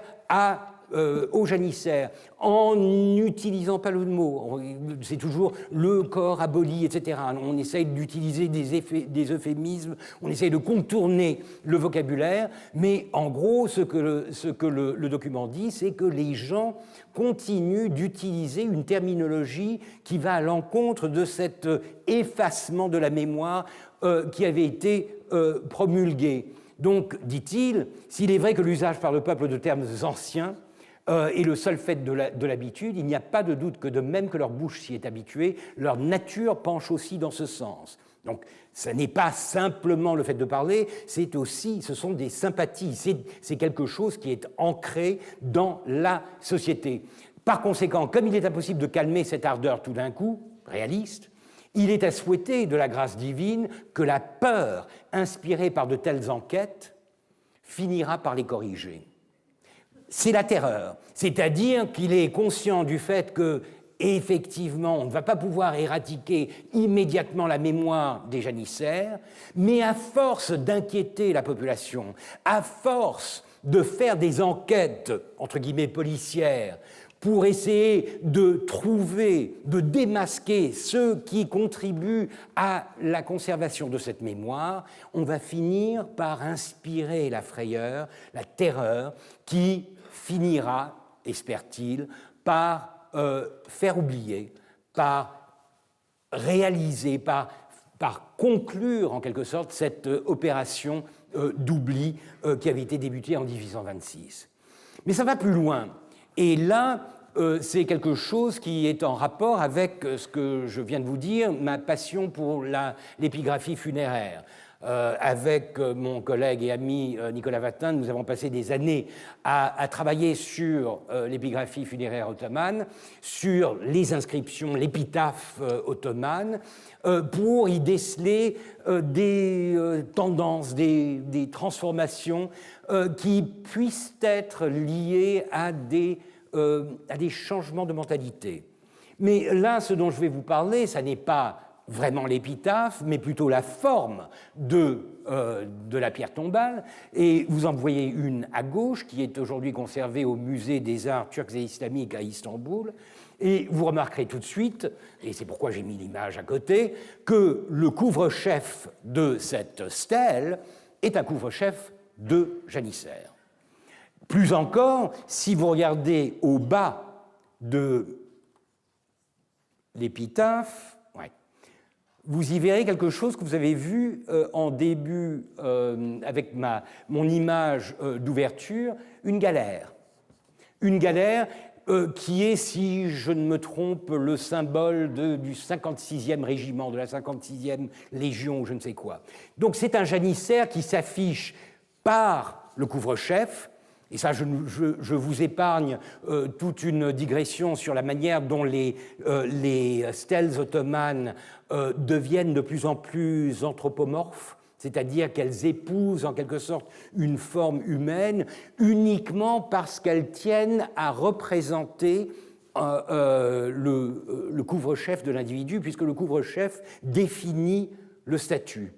aux janissaires, en n'utilisant pas le mot. C'est toujours le corps aboli, etc. On essaye d'utiliser des euphémismes, on essaye de contourner le vocabulaire, mais en gros, ce que le document dit, c'est que les gens continuent d'utiliser une terminologie qui va à l'encontre de cet effacement de la mémoire qui avait été promulgué. Donc, dit-il, s'il est vrai que l'usage par le peuple de termes anciens est le seul fait de l'habitude, il n'y a pas de doute que de même que leur bouche s'y est habituée, leur nature penche aussi dans ce sens. Donc, ce n'est pas simplement le fait de parler, ce sont des sympathies, c'est quelque chose qui est ancré dans la société. Par conséquent, comme il est impossible de calmer cette ardeur tout d'un coup, réaliste, il est à souhaiter de la grâce divine que la peur inspirée par de telles enquêtes finira par les corriger. C'est la terreur, c'est-à-dire qu'il est conscient du fait que, effectivement, on ne va pas pouvoir éradiquer immédiatement la mémoire des janissaires, mais à force d'inquiéter la population, à force de faire des enquêtes, entre guillemets, policières, pour essayer de trouver, de démasquer ceux qui contribuent à la conservation de cette mémoire, on va finir par inspirer la frayeur, la terreur, qui finira, espère-t-il, par faire oublier, par réaliser, par conclure en quelque sorte cette opération d'oubli qui avait été débutée en 1826. Mais ça va plus loin. Et là, c'est quelque chose qui est en rapport avec ce que je viens de vous dire, ma passion pour l'épigraphie funéraire. Avec mon collègue et ami Nicolas Vatin, nous avons passé des années à travailler sur l'épigraphie funéraire ottomane, sur les inscriptions, l'épitaphe ottomane, pour y déceler des tendances, des transformations qui puissent être liées à des changements de mentalité. Mais là, ce dont je vais vous parler, ça n'est pas vraiment l'épitaphe, mais plutôt la forme de la pierre tombale. Et vous en voyez une à gauche, qui est aujourd'hui conservée au Musée des Arts turcs et islamiques à Istanbul. Et vous remarquerez tout de suite, et c'est pourquoi j'ai mis l'image à côté, que le couvre-chef de cette stèle est un couvre-chef de janissaire. Plus encore, si vous regardez au bas de l'épitaphe, vous y verrez quelque chose que vous avez vu en début, avec mon image d'ouverture, une galère. Une galère qui est, si je ne me trompe, le symbole du 56e régiment, de la 56e Légion, ou je ne sais quoi. Donc c'est un janissaire qui s'affiche par le couvre-chef. Et ça, je vous épargne toute une digression sur la manière dont les stèles ottomanes deviennent de plus en plus anthropomorphes, c'est-à-dire qu'elles épousent en quelque sorte une forme humaine uniquement parce qu'elles tiennent à représenter le couvre-chef de l'individu, puisque le couvre-chef définit le statut.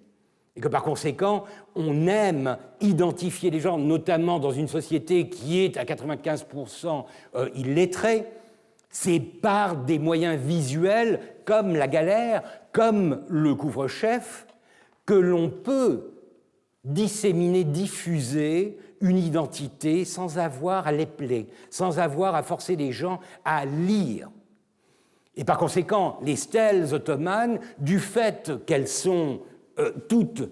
Et que par conséquent, on aime identifier les gens, notamment dans une société qui est à 95% illettrée, c'est par des moyens visuels comme la galère, comme le couvre-chef, que l'on peut disséminer, diffuser une identité sans avoir à l'épeler, sans avoir à forcer les gens à lire. Et par conséquent, les stèles ottomanes, du fait qu'elles sont toutes,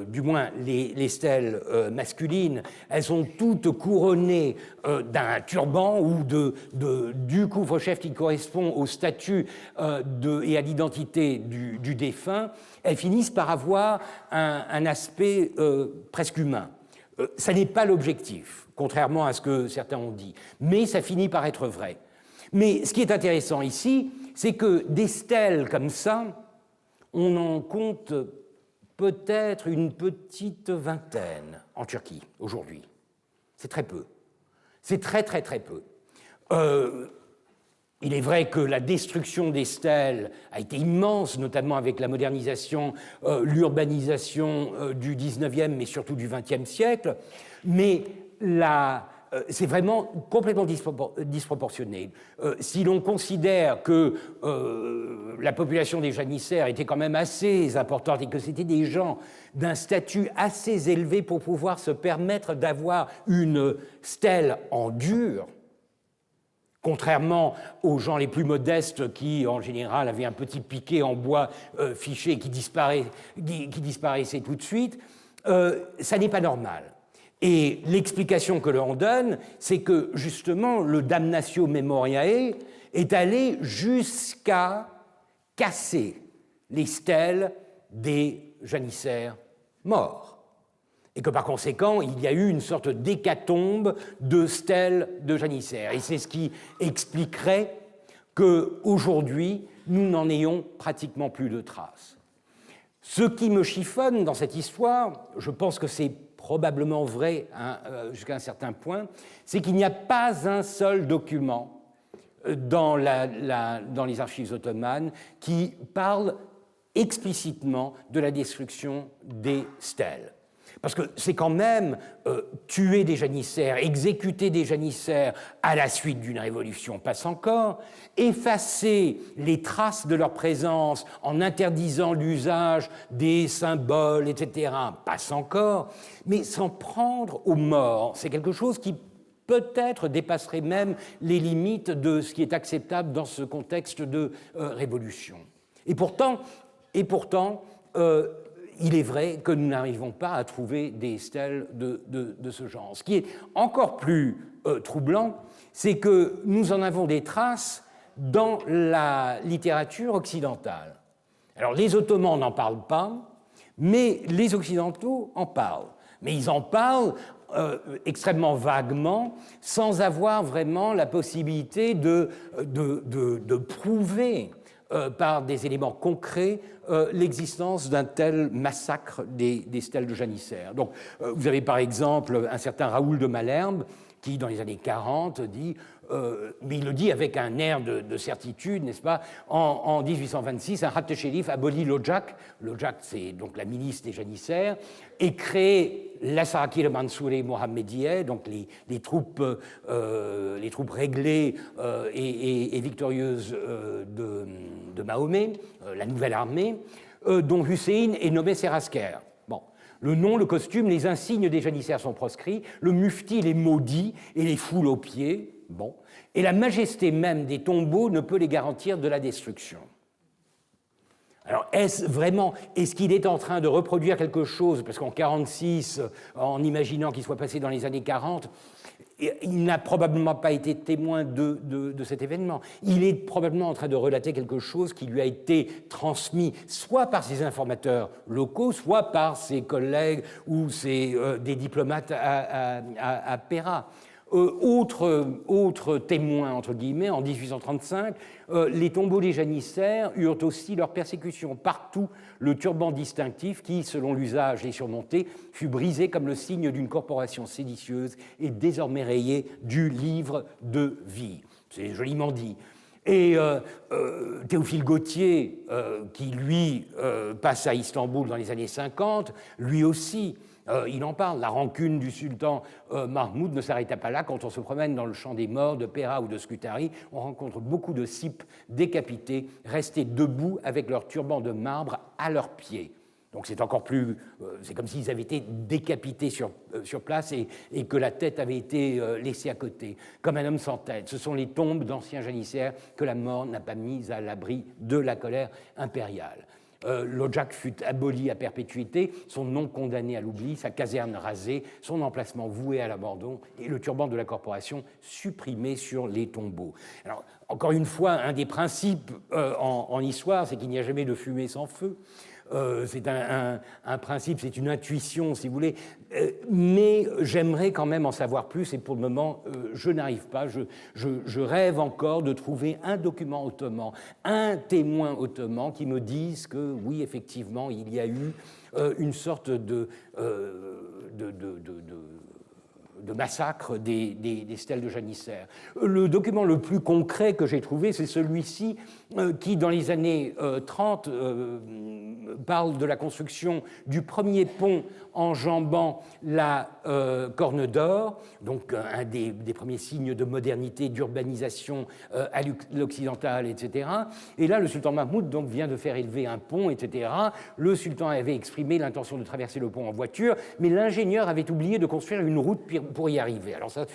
du moins les stèles masculines, elles sont toutes couronnées d'un turban ou du couvre-chef qui correspond au statut et à l'identité du défunt, elles finissent par avoir un aspect presque humain. Ça n'est pas l'objectif, contrairement à ce que certains ont dit, mais ça finit par être vrai. Mais ce qui est intéressant ici, c'est que des stèles comme ça, on en compte peut-être une petite vingtaine en Turquie aujourd'hui. C'est très peu. C'est très, très, très peu. Il est vrai que la destruction des stèles a été immense, notamment avec la modernisation, l'urbanisation du 19e, mais surtout du 20e siècle, mais c'est vraiment complètement disproportionné. Si l'on considère que la population des janissaires était quand même assez importante et que c'était des gens d'un statut assez élevé pour pouvoir se permettre d'avoir une stèle en dur, contrairement aux gens les plus modestes qui, en général, avaient un petit piquet en bois fiché qui disparaissait tout de suite, ça n'est pas normal. Et l'explication que l'on donne, c'est que, justement, le damnatio memoriae est allé jusqu'à casser les stèles des janissaires morts. Et que, par conséquent, il y a eu une sorte d'hécatombe de stèles de janissaires. Et c'est ce qui expliquerait qu'aujourd'hui, nous n'en ayons pratiquement plus de traces. Ce qui me chiffonne dans cette histoire, je pense que c'est probablement vrai jusqu'à un certain point, c'est qu'il n'y a pas un seul document dans les archives ottomanes qui parle explicitement de la destruction des stèles. Parce que c'est quand même tuer des janissaires, exécuter des janissaires à la suite d'une révolution, passe encore, effacer les traces de leur présence en interdisant l'usage des symboles, etc., passe encore, mais s'en prendre aux morts, c'est quelque chose qui peut-être dépasserait même les limites de ce qui est acceptable dans ce contexte de révolution. Et pourtant, il est vrai que nous n'arrivons pas à trouver des stèles de ce genre. Ce qui est encore plus troublant, c'est que nous en avons des traces dans la littérature occidentale. Alors, les Ottomans n'en parlent pas, Mais les Occidentaux en parlent. Mais ils en parlent extrêmement vaguement, sans avoir vraiment la possibilité de prouver par des éléments concrets l'existence d'un tel massacre des stèles de janissaires. Donc, vous avez par exemple un certain Raoul de Malherbe qui, dans les années 40, dit, mais il le dit avec un air de certitude, n'est-ce pas, en 1826, un Hatte Sherif abolit l'Ojak. L'Ojak, c'est donc la milice des janissaires, et crée l'Assarakir Mansouri Mohammedieh, donc les troupes réglées et victorieuses de Mahomet, la nouvelle armée, dont Hussein est nommé Serasker. Bon. Le nom, le costume, les insignes des janissaires sont proscrits, le mufti les maudit et les foule aux pieds, bon, et la majesté même des tombeaux ne peut les garantir de la destruction. Alors, est-ce qu'il est en train de reproduire quelque chose, parce qu'en 1946, en imaginant qu'il soit passé dans les années 40, il n'a probablement pas été témoin de cet événement. Il est probablement en train de relater quelque chose qui lui a été transmis soit par ses informateurs locaux, soit par ses collègues ou des diplomates à Péra. Autre témoin, entre guillemets, en 1835, les tombeaux des janissaires eurent aussi leur persécution. Partout, le turban distinctif qui, selon l'usage, les surmontait, fut brisé comme le signe d'une corporation séditieuse et désormais rayé du livre de vie. C'est joliment dit. Et Théophile Gautier, qui lui passe à Istanbul dans les années 50, lui aussi, il en parle. La rancune du sultan Mahmoud ne s'arrêta pas là. Quand on se promène dans le champ des morts de Péra ou de Scutari, on rencontre beaucoup de cipes décapités, restés debout avec leurs turbans de marbre à leurs pieds. Donc c'est encore plus... c'est comme s'ils avaient été décapités sur place et que la tête avait été laissée à côté, comme un homme sans tête. Ce sont les tombes d'anciens janissaires que la mort n'a pas mises à l'abri de la colère impériale. L'Ojak fut aboli à perpétuité, son nom condamné à l'oubli, sa caserne rasée, son emplacement voué à l'abandon et le turban de la corporation supprimé sur les tombeaux. Alors, encore une fois, un des principes en histoire, c'est qu'il n'y a jamais de fumée sans feu. C'est un principe, c'est une intuition, si vous voulez, mais j'aimerais quand même en savoir plus, et pour le moment, je n'arrive pas. Je rêve encore de trouver un document ottoman, un témoin ottoman qui me dise que, oui, effectivement, il y a eu une sorte de massacre des stèles de janissaires. Le document le plus concret que j'ai trouvé, c'est celui-ci qui, dans les années 30, parle de la construction du premier pont enjambant la Corne d'Or, donc un des premiers signes de modernité, d'urbanisation à l'occidental, etc. Et là, le sultan Mahmoud donc, vient de faire élever un pont, etc. Le sultan avait exprimé l'intention de traverser le pont en voiture, mais l'ingénieur avait oublié de construire une route pour y arriver. Alors ça,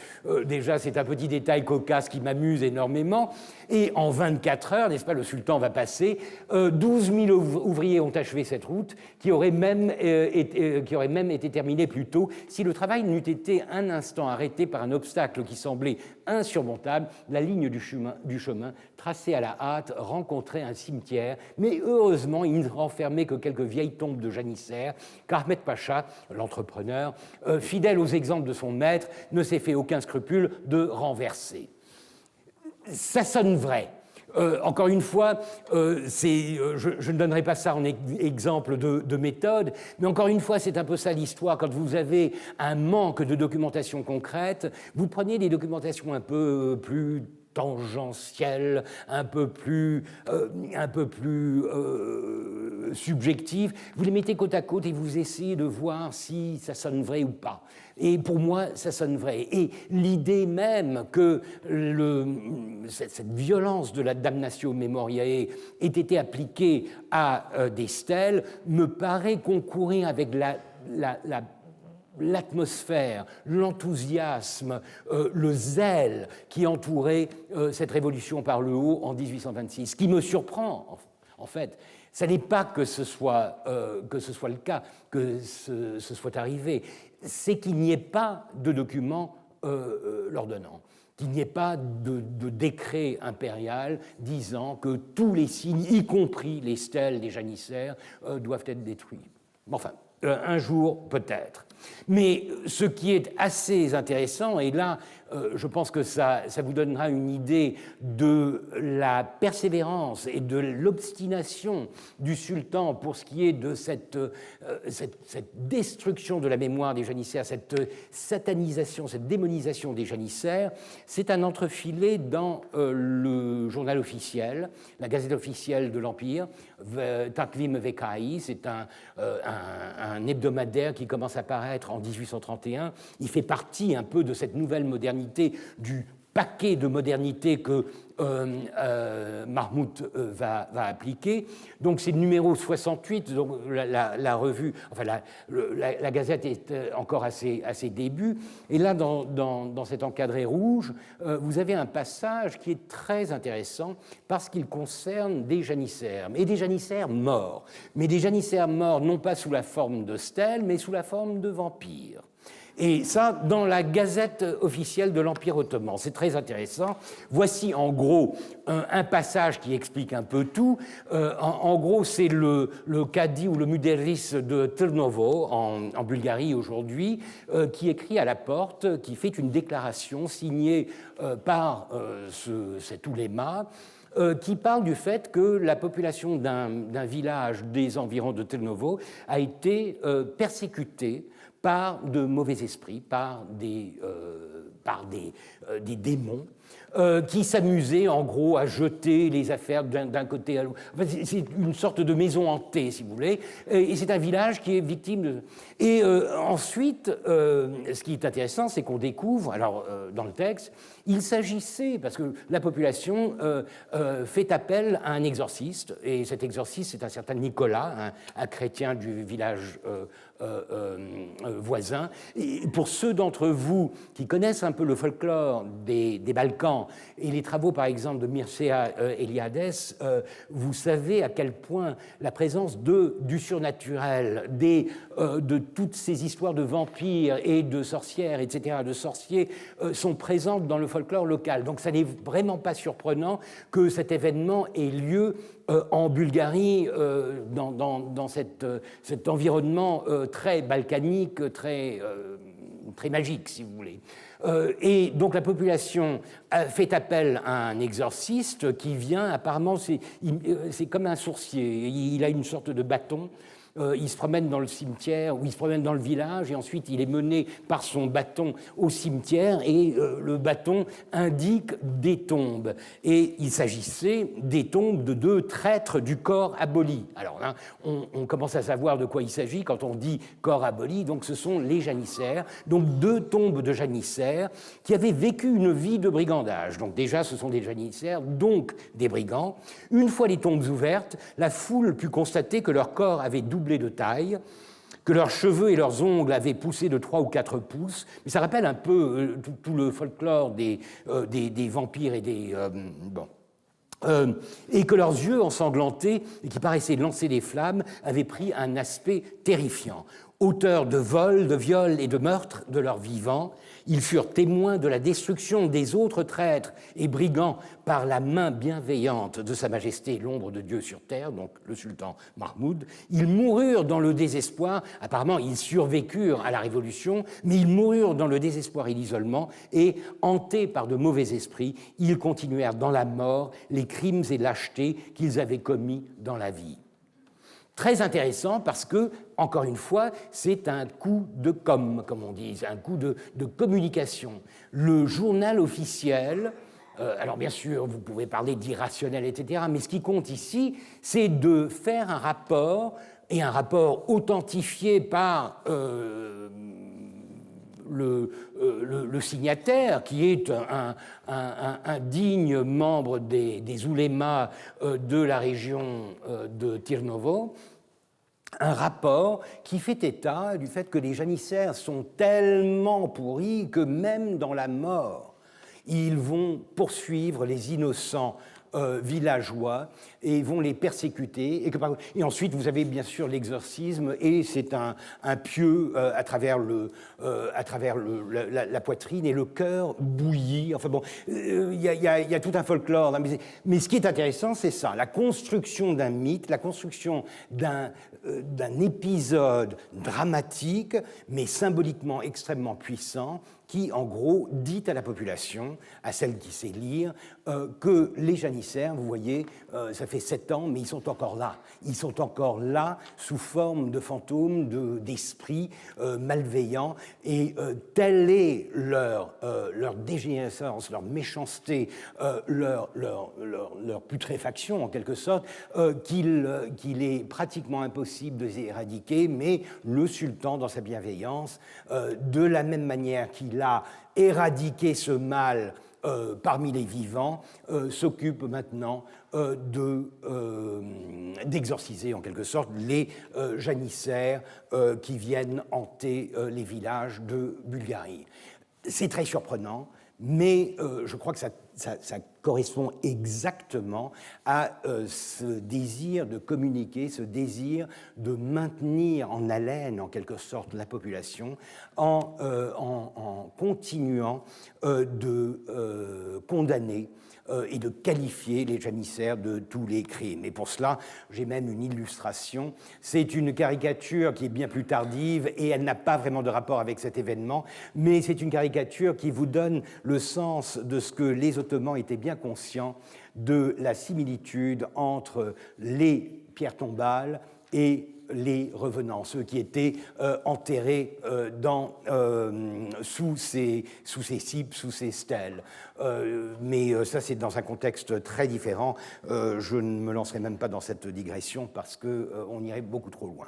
déjà, c'est un petit détail cocasse qui m'amuse énormément. Et en 24 heures, n'est-ce pas, le sultan va passer, 12 000 ouvriers ont achevé cette route, qui aurait même été terminée plus tôt si le travail n'eût été un instant arrêté par un obstacle qui semblait insurmontable. La ligne du chemin tracée à la hâte rencontrait un cimetière, mais heureusement, il ne renfermait que quelques vieilles tombes de janissaires, car Ahmed Pacha, l'entrepreneur, fidèle aux exemples de son maître, ne s'est fait aucun scrupule de renverser. Ça sonne vrai. Encore une fois, je ne donnerai pas ça en exemple de méthode, mais encore une fois, c'est un peu ça l'histoire. Quand vous avez un manque de documentation concrète, vous prenez des documentations un peu plus tangentielles, un peu plus subjectives, vous les mettez côte à côte et vous essayez de voir si ça sonne vrai ou pas. Et pour moi, ça sonne vrai. Et l'idée même que cette violence de la damnatio memoriae ait été appliquée à des stèles me paraît concourir avec l'atmosphère, l'enthousiasme, le zèle qui entourait cette révolution par le haut en 1826. Ce qui me surprend, en fait, ce n'est pas que ce soit le cas, que ce soit arrivé, c'est qu'il n'y ait pas de document l'ordonnant, qu'il n'y ait pas de décret impérial disant que tous les signes, y compris les stèles des janissaires, doivent être détruits. Enfin, un jour peut-être. Mais ce qui est assez intéressant, et là, je pense que ça vous donnera une idée de la persévérance et de l'obstination du sultan pour ce qui est de cette destruction de la mémoire des janissaires, cette satanisation, cette démonisation des janissaires, c'est un entrefilé dans le journal officiel, la gazette officielle de l'Empire, Takvim Vekai, c'est un hebdomadaire qui commence à paraître en 1831. Il fait partie un peu de cette nouvelle modernité, du paquet de modernité que Mahmoud va appliquer. Donc c'est le numéro 68, donc la revue, enfin la gazette est encore à ses débuts. Et là, dans cet encadré rouge, vous avez un passage qui est très intéressant parce qu'il concerne des janissaires, et des janissaires morts. Mais des janissaires morts non pas sous la forme de stèles, mais sous la forme de vampires. Et ça, dans la gazette officielle de l'Empire ottoman. C'est très intéressant. Voici en gros un passage qui explique un peu tout. En gros, c'est le cadi ou le muderris de Trnovo, en Bulgarie aujourd'hui, qui écrit à la porte, qui fait une déclaration signée par cet ouléma, qui parle du fait que la population d'un village des environs de Trnovo a été persécutée par de mauvais esprits, par des démons, qui s'amusaient en gros à jeter les affaires d'un côté à l'autre. Enfin, c'est une sorte de maison hantée, si vous voulez, et c'est un village qui est victime de... Et ensuite, ce qui est intéressant, c'est qu'on découvre, alors dans le texte, il s'agissait, parce que la population fait appel à un exorciste, et cet exorciste, c'est un certain Nicolas, un chrétien du village voisin. Et pour ceux d'entre vous qui connaissent un peu le folklore des Balkans et les travaux, par exemple, de Mircea Eliades, vous savez à quel point la présence du surnaturel, de toutes ces histoires de vampires et de sorcières, etc., de sorciers, sont présentes dans le folklore local. Donc ça n'est vraiment pas surprenant que cet événement ait lieu en Bulgarie, dans cet environnement très balkanique, très magique, si vous voulez. Et donc la population fait appel à un exorciste qui vient, apparemment, c'est comme un sourcier, il a une sorte de bâton. Il se promène dans le cimetière ou il se promène dans le village et ensuite il est mené par son bâton au cimetière et le bâton indique des tombes. Et il s'agissait des tombes de 2 traîtres du corps aboli. Alors là, on commence à savoir de quoi il s'agit quand on dit corps aboli. Donc ce sont les janissaires, donc 2 tombes de janissaires qui avaient vécu une vie de brigandage. Donc déjà, ce sont des janissaires, donc des brigands. Une fois les tombes ouvertes, la foule put constater que leur corps avait doublé de taille, que leurs cheveux et leurs ongles avaient poussé de 3 ou 4 pouces, mais ça rappelle un peu tout le folklore des vampires et des... et que leurs yeux ensanglantés, et qui paraissaient lancer des flammes, avaient pris un aspect terrifiant. Auteurs de vols, de viols et de meurtres de leurs vivants, ils furent témoins de la destruction des autres traîtres et brigands par la main bienveillante de Sa Majesté, l'ombre de Dieu sur terre, donc le sultan Mahmoud. Ils moururent dans le désespoir, apparemment ils survécurent à la Révolution, mais ils moururent dans le désespoir et l'isolement, et hantés par de mauvais esprits, ils continuèrent dans la mort les crimes et lâchetés qu'ils avaient commis dans la vie. Très intéressant parce que, encore une fois, c'est un coup de com', comme on dit, c'est un coup de communication. Le journal officiel, alors bien sûr, vous pouvez parler d'irrationnel, etc., mais ce qui compte ici, c'est de faire un rapport, et un rapport authentifié par le signataire, qui est un digne membre des oulémas de la région de Tirnovo, un rapport qui fait état du fait que les janissaires sont tellement pourris que même dans la mort, ils vont poursuivre les innocents villageois et vont les persécuter. Et ensuite, vous avez bien sûr l'exorcisme, et c'est un pieu à travers la poitrine, et le cœur bouillit. Enfin bon, il y a tout un folklore. Mais ce qui est intéressant, c'est ça, la construction d'un mythe, la construction d'un épisode dramatique, mais symboliquement extrêmement puissant, qui, en gros, dit à la population, à celle qui sait lire, que les janissaires, vous voyez, ça fait 7 ans, mais ils sont encore là. Ils sont encore là sous forme de fantômes, d'esprits malveillants, et telle est leur dégénérescence, leur méchanceté, leur putréfaction, en quelque sorte, qu'il est pratiquement impossible de les éradiquer, mais le sultan, dans sa bienveillance, de la même manière qu'il a éradiqué ce mal parmi les vivants, s'occupe maintenant d'exorciser en quelque sorte les janissaires qui viennent hanter les villages de Bulgarie. C'est très surprenant, mais je crois que ça correspond exactement à ce désir de communiquer, ce désir de maintenir en haleine, en quelque sorte, la population en continuant de condamner et de qualifier les janissaires de tous les crimes. Et pour cela, j'ai même une illustration. C'est une caricature qui est bien plus tardive et elle n'a pas vraiment de rapport avec cet événement, mais c'est une caricature qui vous donne le sens de ce que les Ottomans étaient bien conscients de la similitude entre les pierres tombales et les revenants, ceux qui étaient enterrés sous ces cipes, sous ces stèles. Mais ça, c'est dans un contexte très différent. Je ne me lancerai même pas dans cette digression parce qu'on irait beaucoup trop loin.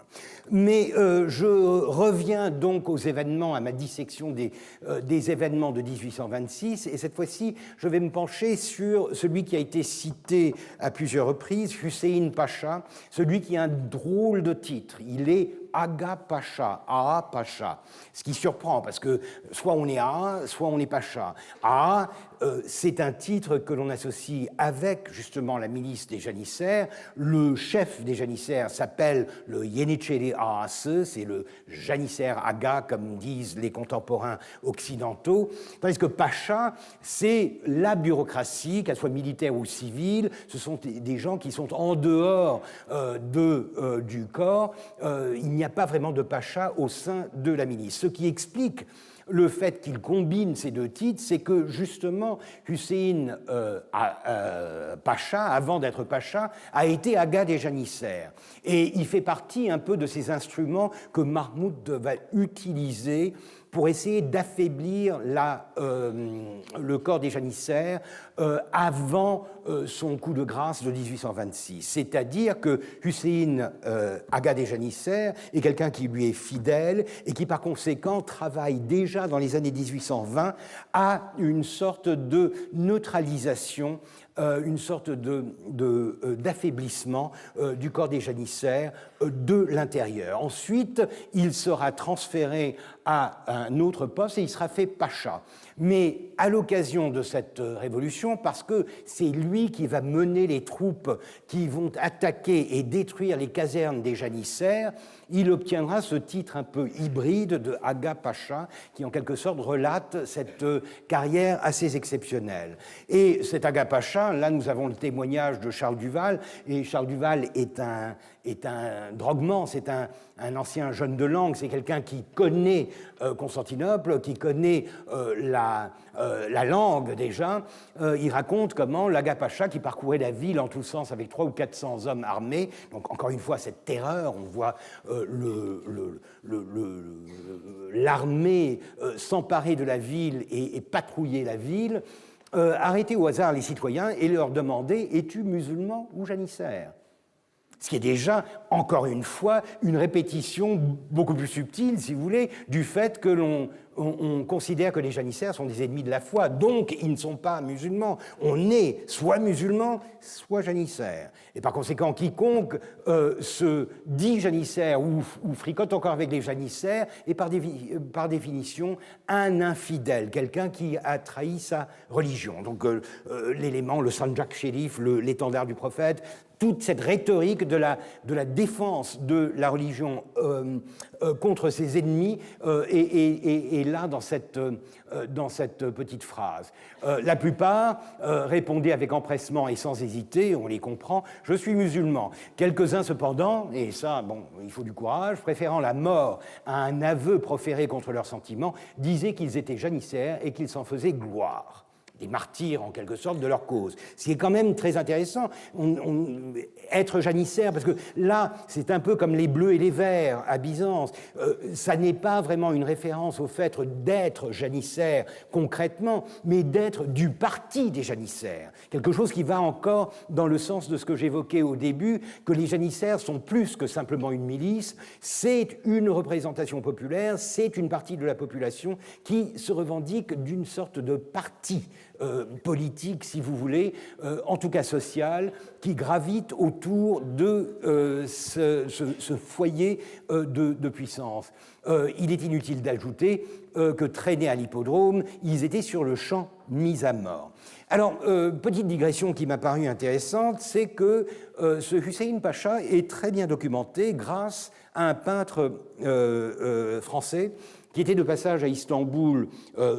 Mais je reviens donc aux événements, à ma dissection des événements de 1826, et cette fois-ci, je vais me pencher sur celui qui a été cité à plusieurs reprises, Hüseyin Pacha, celui qui a un drôle de titre. Il est Aga Pacha, Ağa Pacha, ce qui surprend parce que soit on est Ağa, soit on est Pacha. Ağa, c'est un titre que l'on associe avec justement la milice des janissaires. Le chef des janissaires s'appelle le Yeniçeri Ağası, c'est le janissaire Aga, comme disent les contemporains occidentaux, tandis que Pacha, c'est la bureaucratie, qu'elle soit militaire ou civile. Ce sont des gens qui sont en dehors du corps. Il n'y a pas vraiment de pacha au sein de la milice. Ce qui explique le fait qu'il combine ces deux titres, c'est que justement Hüseyin Pacha, avant d'être Pacha, a été Aga des janissaires. Et il fait partie un peu de ces instruments que Mahmoud va utiliser pour essayer d'affaiblir le corps des janissaires avant son coup de grâce de 1826. C'est-à-dire que Hüseyin Aga des janissaires est quelqu'un qui lui est fidèle et qui par conséquent travaille déjà dans les années 1820 à une sorte de neutralisation, une sorte d'affaiblissement du corps des janissaires de l'intérieur. Ensuite, il sera transféré à un autre poste et il sera fait pacha. Mais à l'occasion de cette révolution, parce que c'est lui qui va mener les troupes qui vont attaquer et détruire les casernes des janissaires, il obtiendra ce titre un peu hybride de Aga Pacha, qui en quelque sorte relate cette carrière assez exceptionnelle. Et cet Aga Pacha, là nous avons le témoignage de Charles Duval, et Charles Duval est un droguement, c'est un ancien jeune de langue, c'est quelqu'un qui connaît Constantinople, qui connaît la langue déjà. Il raconte comment l'Aga Pacha, qui parcourait la ville en tous sens avec 300 ou 400 hommes armés, donc encore une fois cette terreur, on voit l'armée s'emparer de la ville et patrouiller la ville, arrêter au hasard les citoyens et leur demander « Es-tu musulman ou janissaire ?» Ce qui est déjà, encore une fois, une répétition beaucoup plus subtile, si vous voulez, du fait que on considère que les janissaires sont des ennemis de la foi, donc ils ne sont pas musulmans. On est soit musulman, soit janissaire. Et par conséquent, quiconque se dit janissaire ou fricote encore avec les janissaires est par définition un infidèle, quelqu'un qui a trahi sa religion. Donc l'élément, le Sanjak Sherif, l'étendard du prophète, toute cette rhétorique de la défense de la religion contre ses ennemis est là dans cette petite phrase. La plupart répondaient avec empressement et sans hésiter, on les comprend, « je suis musulman ». Quelques-uns cependant, et ça, bon, il faut du courage, préférant la mort à un aveu proféré contre leurs sentiments, disaient qu'ils étaient janissaires et qu'ils s'en faisaient gloire. Des martyrs, en quelque sorte, de leur cause. Ce qui est quand même très intéressant, être janissaire, parce que là, c'est un peu comme les bleus et les verts à Byzance. Ça n'est pas vraiment une référence au fait d'être janissaire concrètement, mais d'être du parti des janissaires. Quelque chose qui va encore dans le sens de ce que j'évoquais au début, que les janissaires sont plus que simplement une milice, c'est une représentation populaire, c'est une partie de la population qui se revendique d'une sorte de parti politique, si vous voulez, en tout cas social, qui gravite autour de ce foyer de puissance. Il est inutile d'ajouter que traînés à l'hippodrome, ils étaient sur le champ mis à mort. Alors, petite digression qui m'a paru intéressante, c'est que ce Hussein Pacha est très bien documenté grâce à un peintre français qui était de passage à Istanbul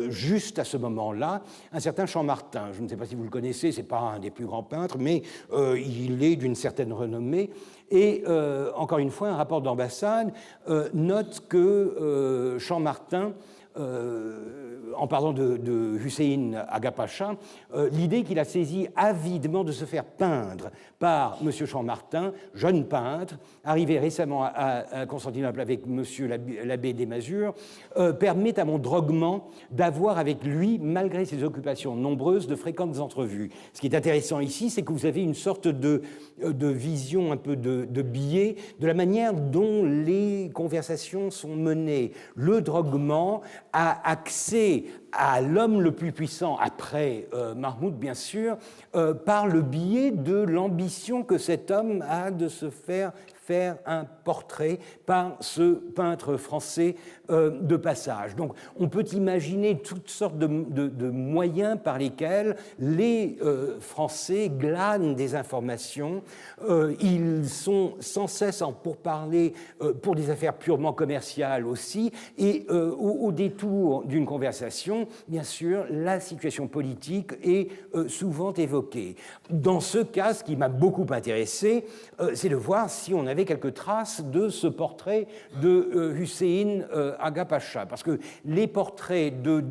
juste à ce moment-là, un certain Champmartin. Je ne sais pas si vous le connaissez, ce n'est pas un des plus grands peintres, mais il est d'une certaine renommée. Et encore une fois, un rapport d'ambassade note que Champmartin, en parlant de Hussein Aga Pacha, l'idée qu'il a saisie avidement de se faire peindre par M. Champmartin, jeune peintre, arrivé récemment à Constantinople avec M. l'abbé des Masures, permet à mon droguement d'avoir avec lui, malgré ses occupations nombreuses, de fréquentes entrevues. Ce qui est intéressant ici, c'est que vous avez une sorte de vision un peu de biais de la manière dont les conversations sont menées. Le droguement a accès à l'homme le plus puissant, après Mahmoud bien sûr, par le biais de l'ambition que cet homme a de se faire un portrait par ce peintre français de passage. Donc on peut imaginer toutes sortes de moyens par lesquels les Français glanent des informations. Ils sont sans cesse en pourparlers pour des affaires purement commerciales aussi, et au détour d'une conversation, bien sûr, la situation politique est souvent évoquée. Dans ce cas, ce qui m'a beaucoup intéressé, c'est de voir si on avait quelques traces de ce portrait de Hussein Aga Pacha, parce que les portraits de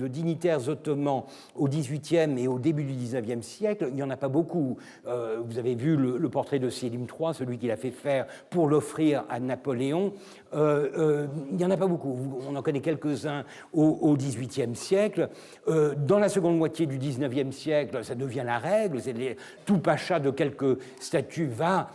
dignitaires ottomans au XVIIIe et au début du XIXe siècle, il n'y en a pas beaucoup. Vous avez vu le portrait de Sélim III, celui qu'il a fait faire pour l'offrir à Napoléon. Il n'y en a pas beaucoup. On en connaît quelques-uns au XVIIIe siècle. Dans la seconde moitié du XIXe siècle, ça devient la règle. Tout pacha de quelque statut va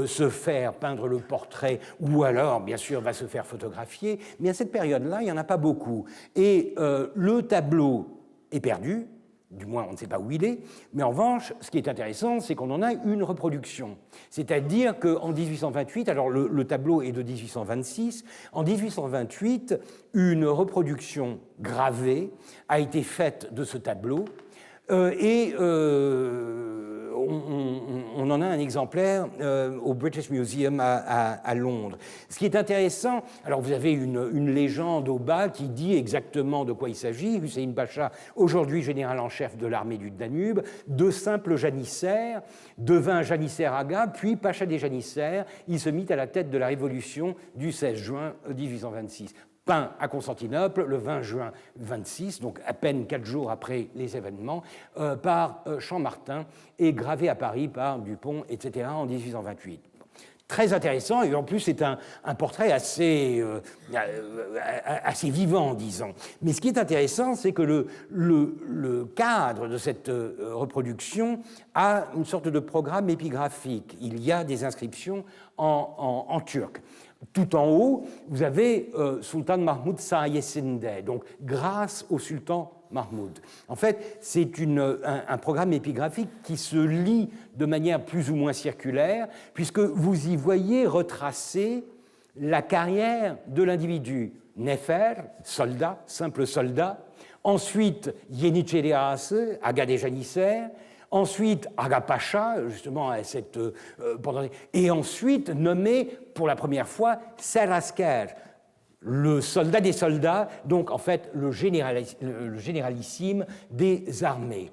se faire peindre le portrait, ou alors, bien sûr, va se faire photographier. Mais à cette période-là, il n'y en a pas beaucoup. Et le tableau est perdu. Du moins, on ne sait pas où il est, mais en revanche, ce qui est intéressant, c'est qu'on en a une reproduction. C'est-à-dire qu'en 1828, alors le tableau est de 1826, en 1828, une reproduction gravée a été faite de ce tableau, et on en a un exemplaire au British Museum à Londres. Ce qui est intéressant, alors vous avez une légende au bas qui dit exactement de quoi il s'agit. Hussein Pacha, aujourd'hui général en chef de l'armée du Danube, de simples janissaires, devint janissaire Aga, puis Pacha des janissaires. Il se mit à la tête de la révolution du 16 juin 1826. Peint à Constantinople le 20 juin 26, donc à peine 4 jours après les événements, par Champmartin et gravé à Paris par Dupont, etc. en 1828. très intéressant, et en plus c'est un portrait assez vivant, disons. Mais ce qui est intéressant, c'est que le cadre de cette reproduction a une sorte de programme épigraphique. Il y a des inscriptions en turc. Tout en haut, vous avez Sultan Mahmud Sayesinde, donc grâce au sultan Mahmoud. En fait, c'est un programme épigraphique qui se lit de manière plus ou moins circulaire, puisque vous y voyez retracer la carrière de l'individu. Nefer, soldat, simple soldat. Ensuite, Yeniçeri, aga des janissaires. Ensuite, Aga Pacha, justement, et ensuite nommé pour la première fois Serasker, le soldat des soldats, donc en fait le généralissime des armées.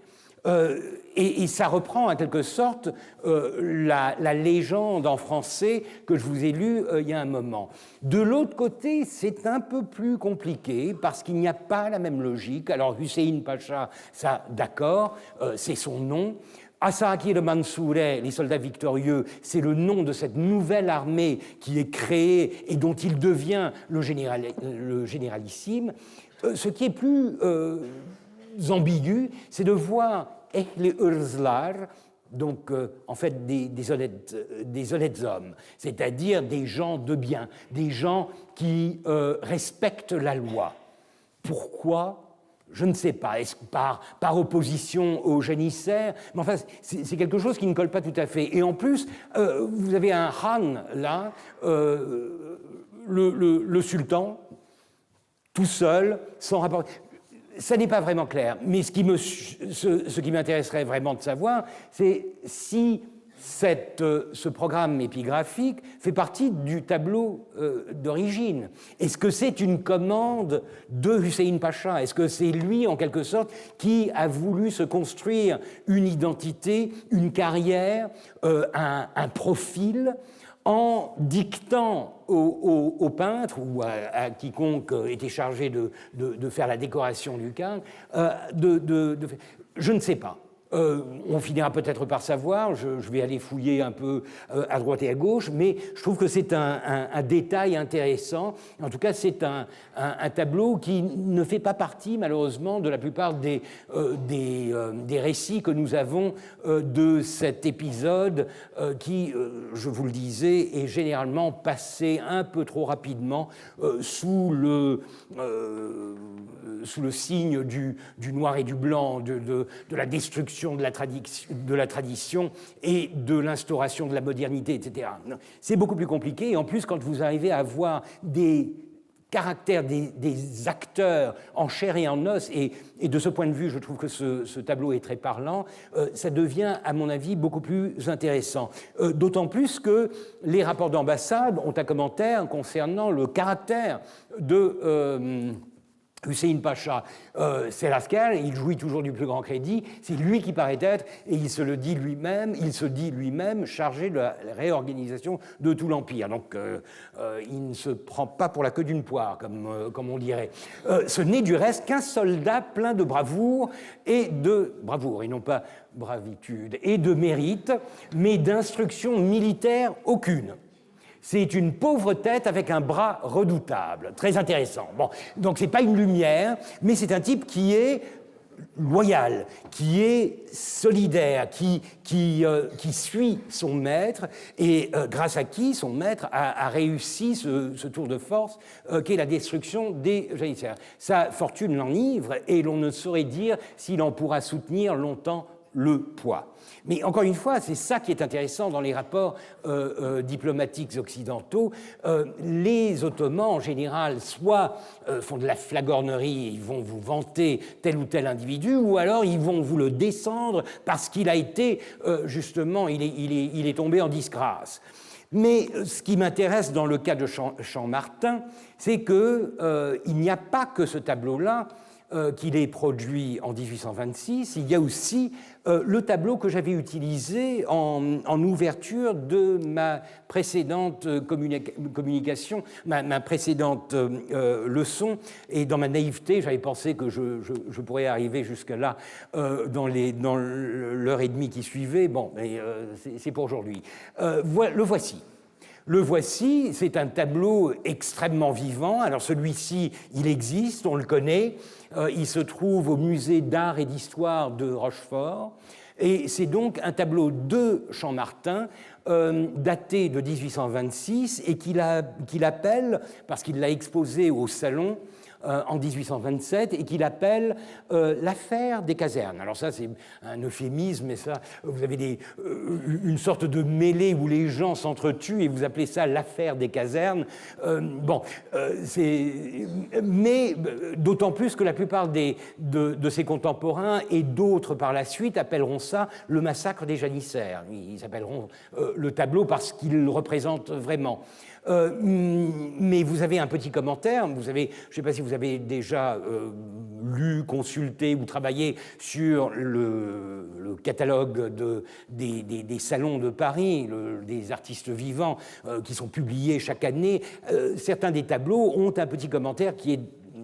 Et ça reprend en quelque sorte la légende en français que je vous ai lue il y a un moment. De l'autre côté, c'est un peu plus compliqué parce qu'il n'y a pas la même logique. Alors Hüseyin Pacha, ça d'accord, c'est son nom. Asakir Mansoure, les soldats victorieux, c'est le nom de cette nouvelle armée qui est créée et dont il devient le généralissime. Ce qui est plus ambigu, c'est de voir Ehli Urzlar, donc en fait des honnêtes hommes, c'est-à-dire des gens de bien, des gens qui respectent la loi. Pourquoi ? Je ne sais pas, est-ce par opposition aux janissaires, mais enfin, c'est quelque chose qui ne colle pas tout à fait. Et en plus, vous avez un Khan, là, le sultan, tout seul, sans rapport. Ça n'est pas vraiment clair, mais ce qui m'intéresserait vraiment de savoir, c'est si ce programme épigraphique fait partie du tableau d'origine. Est-ce que c'est une commande de Hüseyin Pacha? Est-ce que c'est lui, en quelque sorte, qui a voulu se construire une identité, une carrière, un profil, en dictant aux peintres ou à quiconque était chargé de faire la décoration du cadre, je ne sais pas. On finira peut-être par savoir, je vais aller fouiller un peu à droite et à gauche, mais je trouve que c'est un détail intéressant. En tout cas, c'est un tableau qui ne fait pas partie, malheureusement, de la plupart des récits que nous avons de cet épisode qui, je vous le disais, est généralement passé un peu trop rapidement sous le signe du noir et du blanc, de la destruction de la tradition et de l'instauration de la modernité, etc. C'est beaucoup plus compliqué, et en plus, quand vous arrivez à voir des caractères des acteurs en chair et en os, et de ce point de vue, je trouve que ce tableau est très parlant, ça devient, à mon avis, beaucoup plus intéressant. D'autant plus que les rapports d'ambassade ont un commentaire concernant le caractère de Hüseyin Pacha. Serasker, il jouit toujours du plus grand crédit, c'est lui qui paraît être, et il se dit lui-même chargé de la réorganisation de tout l'Empire. Donc il ne se prend pas pour la queue d'une poire, comme on dirait. Ce n'est du reste qu'un soldat plein de bravoure, et non pas bravitude, et de mérite, mais d'instruction militaire aucune. C'est une pauvre tête avec un bras redoutable. Très intéressant. Bon, donc ce n'est pas une lumière, mais c'est un type qui est loyal, qui est solidaire, qui suit son maître, et grâce à qui son maître a réussi ce tour de force qu'est la destruction des janissaires. Sa fortune l'enivre, et l'on ne saurait dire s'il en pourra soutenir longtemps le poids. Mais encore une fois, c'est ça qui est intéressant dans les rapports diplomatiques occidentaux. Les Ottomans, en général, soit font de la flagornerie, ils vont vous vanter tel ou tel individu, ou alors ils vont vous le descendre parce qu'il a été, justement, il est tombé en disgrâce. Mais ce qui m'intéresse dans le cas de Champmartin, c'est qu'il n'y a pas que ce tableau-là, qu'il est produit en 1826, il y a aussi le tableau que j'avais utilisé en ouverture de ma précédente communication, ma précédente leçon, et dans ma naïveté, j'avais pensé que je pourrais arriver jusque-là dans l'heure et demie qui suivait. Bon, mais c'est pour aujourd'hui. Le voici. Le voici, c'est un tableau extrêmement vivant. Alors celui-ci, il existe, on le connaît. Il se trouve au musée d'art et d'histoire de Rochefort. Et c'est donc un tableau de Champ-Martin daté de 1826 et qu'il appelle, parce qu'il l'a exposé au Salon, en 1827 et qu'il appelle l'affaire des casernes. Alors ça, c'est un euphémisme, mais ça, vous avez une sorte de mêlée où les gens s'entretuent et vous appelez ça l'affaire des casernes. Mais d'autant plus que la plupart de ses contemporains et d'autres par la suite appelleront ça le massacre des janissaires. Ils appelleront le tableau parce qu'il le représente vraiment. Mais vous avez un petit commentaire, je ne sais pas si vous avez déjà lu, consulté ou travaillé sur le catalogue des salons de Paris, des artistes vivants qui sont publiés chaque année. Certains des tableaux ont un petit commentaire qui est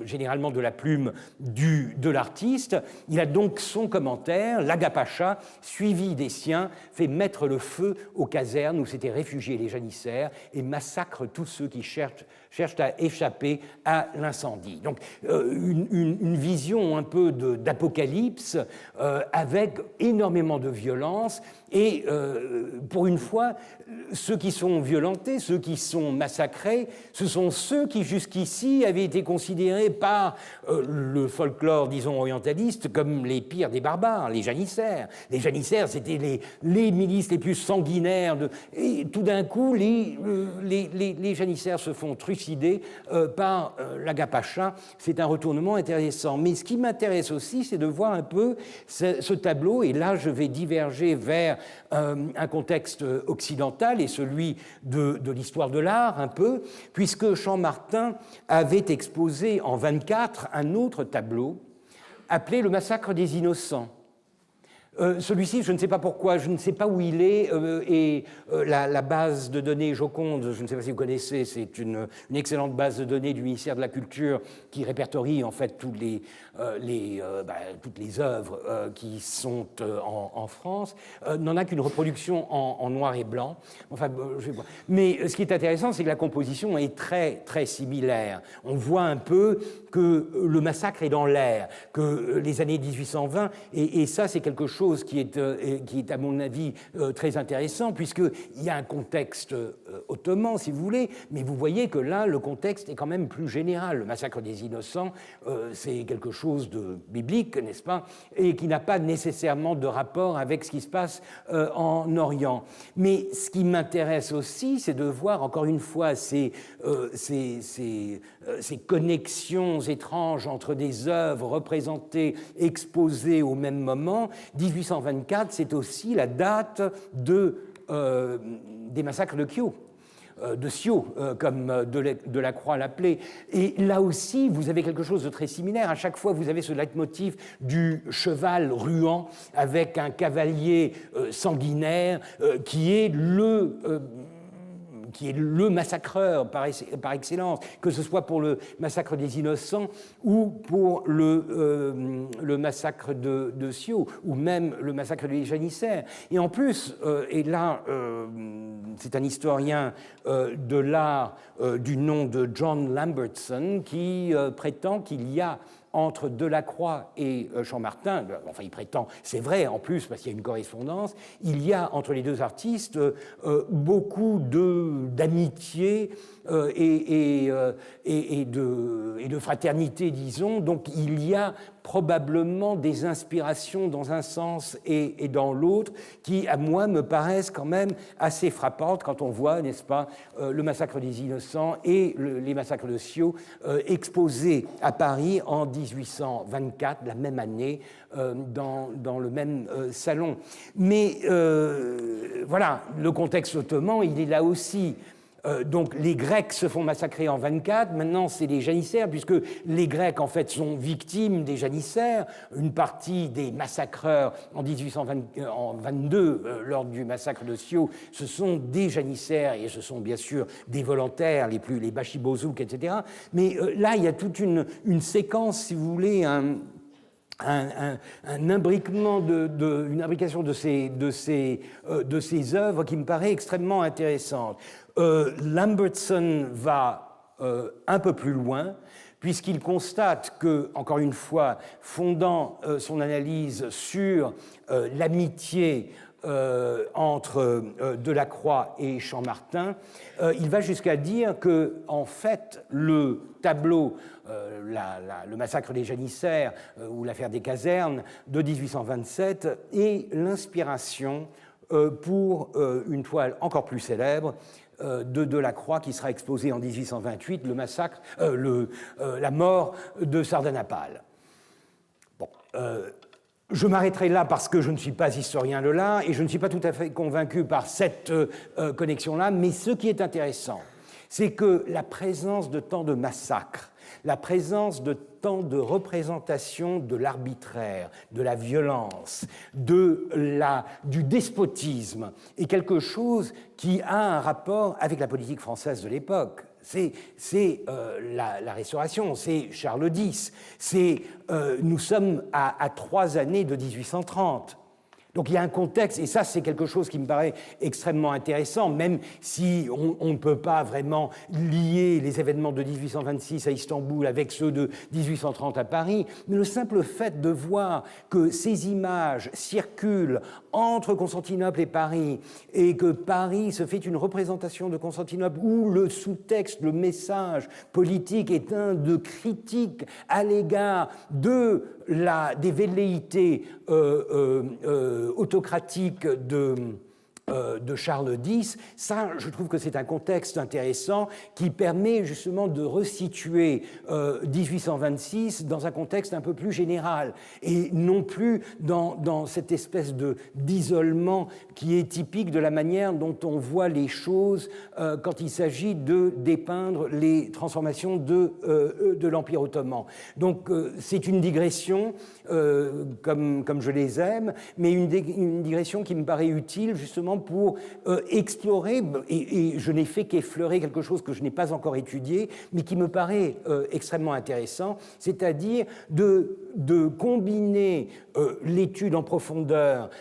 généralement de la plume de l'artiste. Il a donc son commentaire, l'Agapacha, suivi des siens, fait mettre le feu aux casernes où s'étaient réfugiés les janissaires et massacre tous ceux qui cherchent à échapper à l'incendie. Donc une vision un peu d'apocalypse avec énormément de violence et pour une fois, ceux qui sont violentés, ceux qui sont massacrés, ce sont ceux qui jusqu'ici avaient été considérés par le folklore, disons, orientaliste comme les pires des barbares, les janissaires. Les janissaires, c'était les milices les plus sanguinaires. Et tout d'un coup, les janissaires se font trucider par l'Agapacha. C'est un retournement intéressant. Mais ce qui m'intéresse aussi, c'est de voir un peu ce tableau, et là, je vais diverger vers un contexte occidental et celui de l'histoire de l'art, un peu, puisque Champ-Martin avait exposé en 24 un autre tableau appelé Le massacre des innocents. Celui-ci, je ne sais pas pourquoi, je ne sais pas où il est, et la base de données Joconde, je ne sais pas si vous connaissez, c'est une excellente base de données du ministère de la Culture qui répertorie en fait toutes les œuvres qui sont en France, n'en a qu'une reproduction en noir et blanc. Enfin, mais ce qui est intéressant, c'est que la composition est très, très similaire. On voit un peu que le massacre est dans l'air, que les années 1820, et ça, c'est quelque chose qui est, à mon avis, très intéressant, puisqu'il y a un contexte ottoman, si vous voulez, mais vous voyez que là, le contexte est quand même plus général. Le massacre des innocents, c'est quelque chose de biblique, n'est-ce pas, et qui n'a pas nécessairement de rapport avec ce qui se passe en Orient. Mais ce qui m'intéresse aussi, c'est de voir, encore une fois, ces connexions étranges entre des œuvres représentées, exposées au même moment. 1824, c'est aussi la date des massacres de Kyo, de Scio, comme Delacroix l'appelait. Et là aussi, vous avez quelque chose de très similaire. À chaque fois, vous avez ce leitmotiv du cheval ruant avec un cavalier sanguinaire qui est le massacreur par excellence, que ce soit pour le massacre des innocents ou pour le massacre de Scio, ou même le massacre des janissaires. Et en plus, et là, c'est un historien de l'art du nom de John Lambertson qui prétend qu'il y a entre Delacroix et Champ-Martin, enfin il prétend, c'est vrai en plus parce qu'il y a une correspondance, il y a entre les deux artistes beaucoup d'amitié et de fraternité, disons, donc il y a probablement des inspirations dans un sens et dans l'autre qui, à moi, me paraissent quand même assez frappantes quand on voit, n'est-ce pas, le massacre des innocents et les massacres de Scio exposés à Paris en 1824, la même année, dans le même salon. Mais voilà, le contexte ottoman, il est là aussi. Donc les Grecs se font massacrer en 24, maintenant c'est les janissaires, puisque les Grecs en fait sont victimes des janissaires. Une partie des massacreurs en 1822, lors du massacre de Scio, ce sont des janissaires et ce sont bien sûr des volontaires, les Bachibozouks, etc. Mais là il y a toute une séquence, si vous voulez, un imbriquement, une imbrication de ces œuvres qui me paraît extrêmement intéressante. Lambertson va un peu plus loin, puisqu'il constate que, encore une fois, fondant son analyse sur l'amitié entre Delacroix et Champmartin, il va jusqu'à dire que, en fait, le tableau, le massacre des janissaires ou l'affaire des casernes de 1827 est l'inspiration pour une toile encore plus célèbre de Delacroix qui sera exposée en 1828, le massacre, la mort de Sardanapale. Bon. Je m'arrêterai là parce que je ne suis pas historien de l'art et je ne suis pas tout à fait convaincu par cette connexion-là, mais ce qui est intéressant, c'est que la présence de tant de massacres, la présence de tant de représentations de l'arbitraire, de la violence, du despotisme, est quelque chose qui a un rapport avec la politique française de l'époque. C'est la Restauration, c'est Charles X, nous sommes à 3 années de 1830. Donc il y a un contexte, et ça c'est quelque chose qui me paraît extrêmement intéressant, même si on ne peut pas vraiment lier les événements de 1826 à Istanbul avec ceux de 1830 à Paris, mais le simple fait de voir que ces images circulent entre Constantinople et Paris, et que Paris se fait une représentation de Constantinople où le sous-texte, le message politique est un de critique à l'égard des velléités autocratique de Charles X, ça, je trouve que c'est un contexte intéressant qui permet justement de resituer 1826 dans un contexte un peu plus général et non plus dans cette espèce d'isolement qui est typique de la manière dont on voit les choses quand il s'agit de dépeindre les transformations de l'Empire ottoman. Donc c'est une digression comme je les aime, mais une digression qui me paraît utile justement pour explorer, et je n'ai fait qu'effleurer quelque chose que je n'ai pas encore étudié, mais qui me paraît extrêmement intéressant, c'est-à-dire de combiner l'étude en profondeur,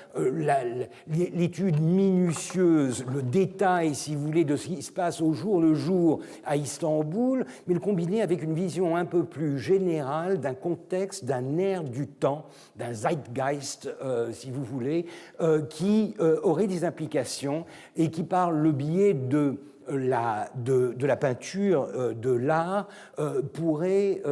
l'étude minutieuse, le détail, si vous voulez, de ce qui se passe au jour le jour à Istanbul, mais le combiner avec une vision un peu plus générale d'un contexte, d'un air du temps, d'un zeitgeist, si vous voulez, qui aurait des implications et qui, par le biais de la peinture, de l'art, pourrait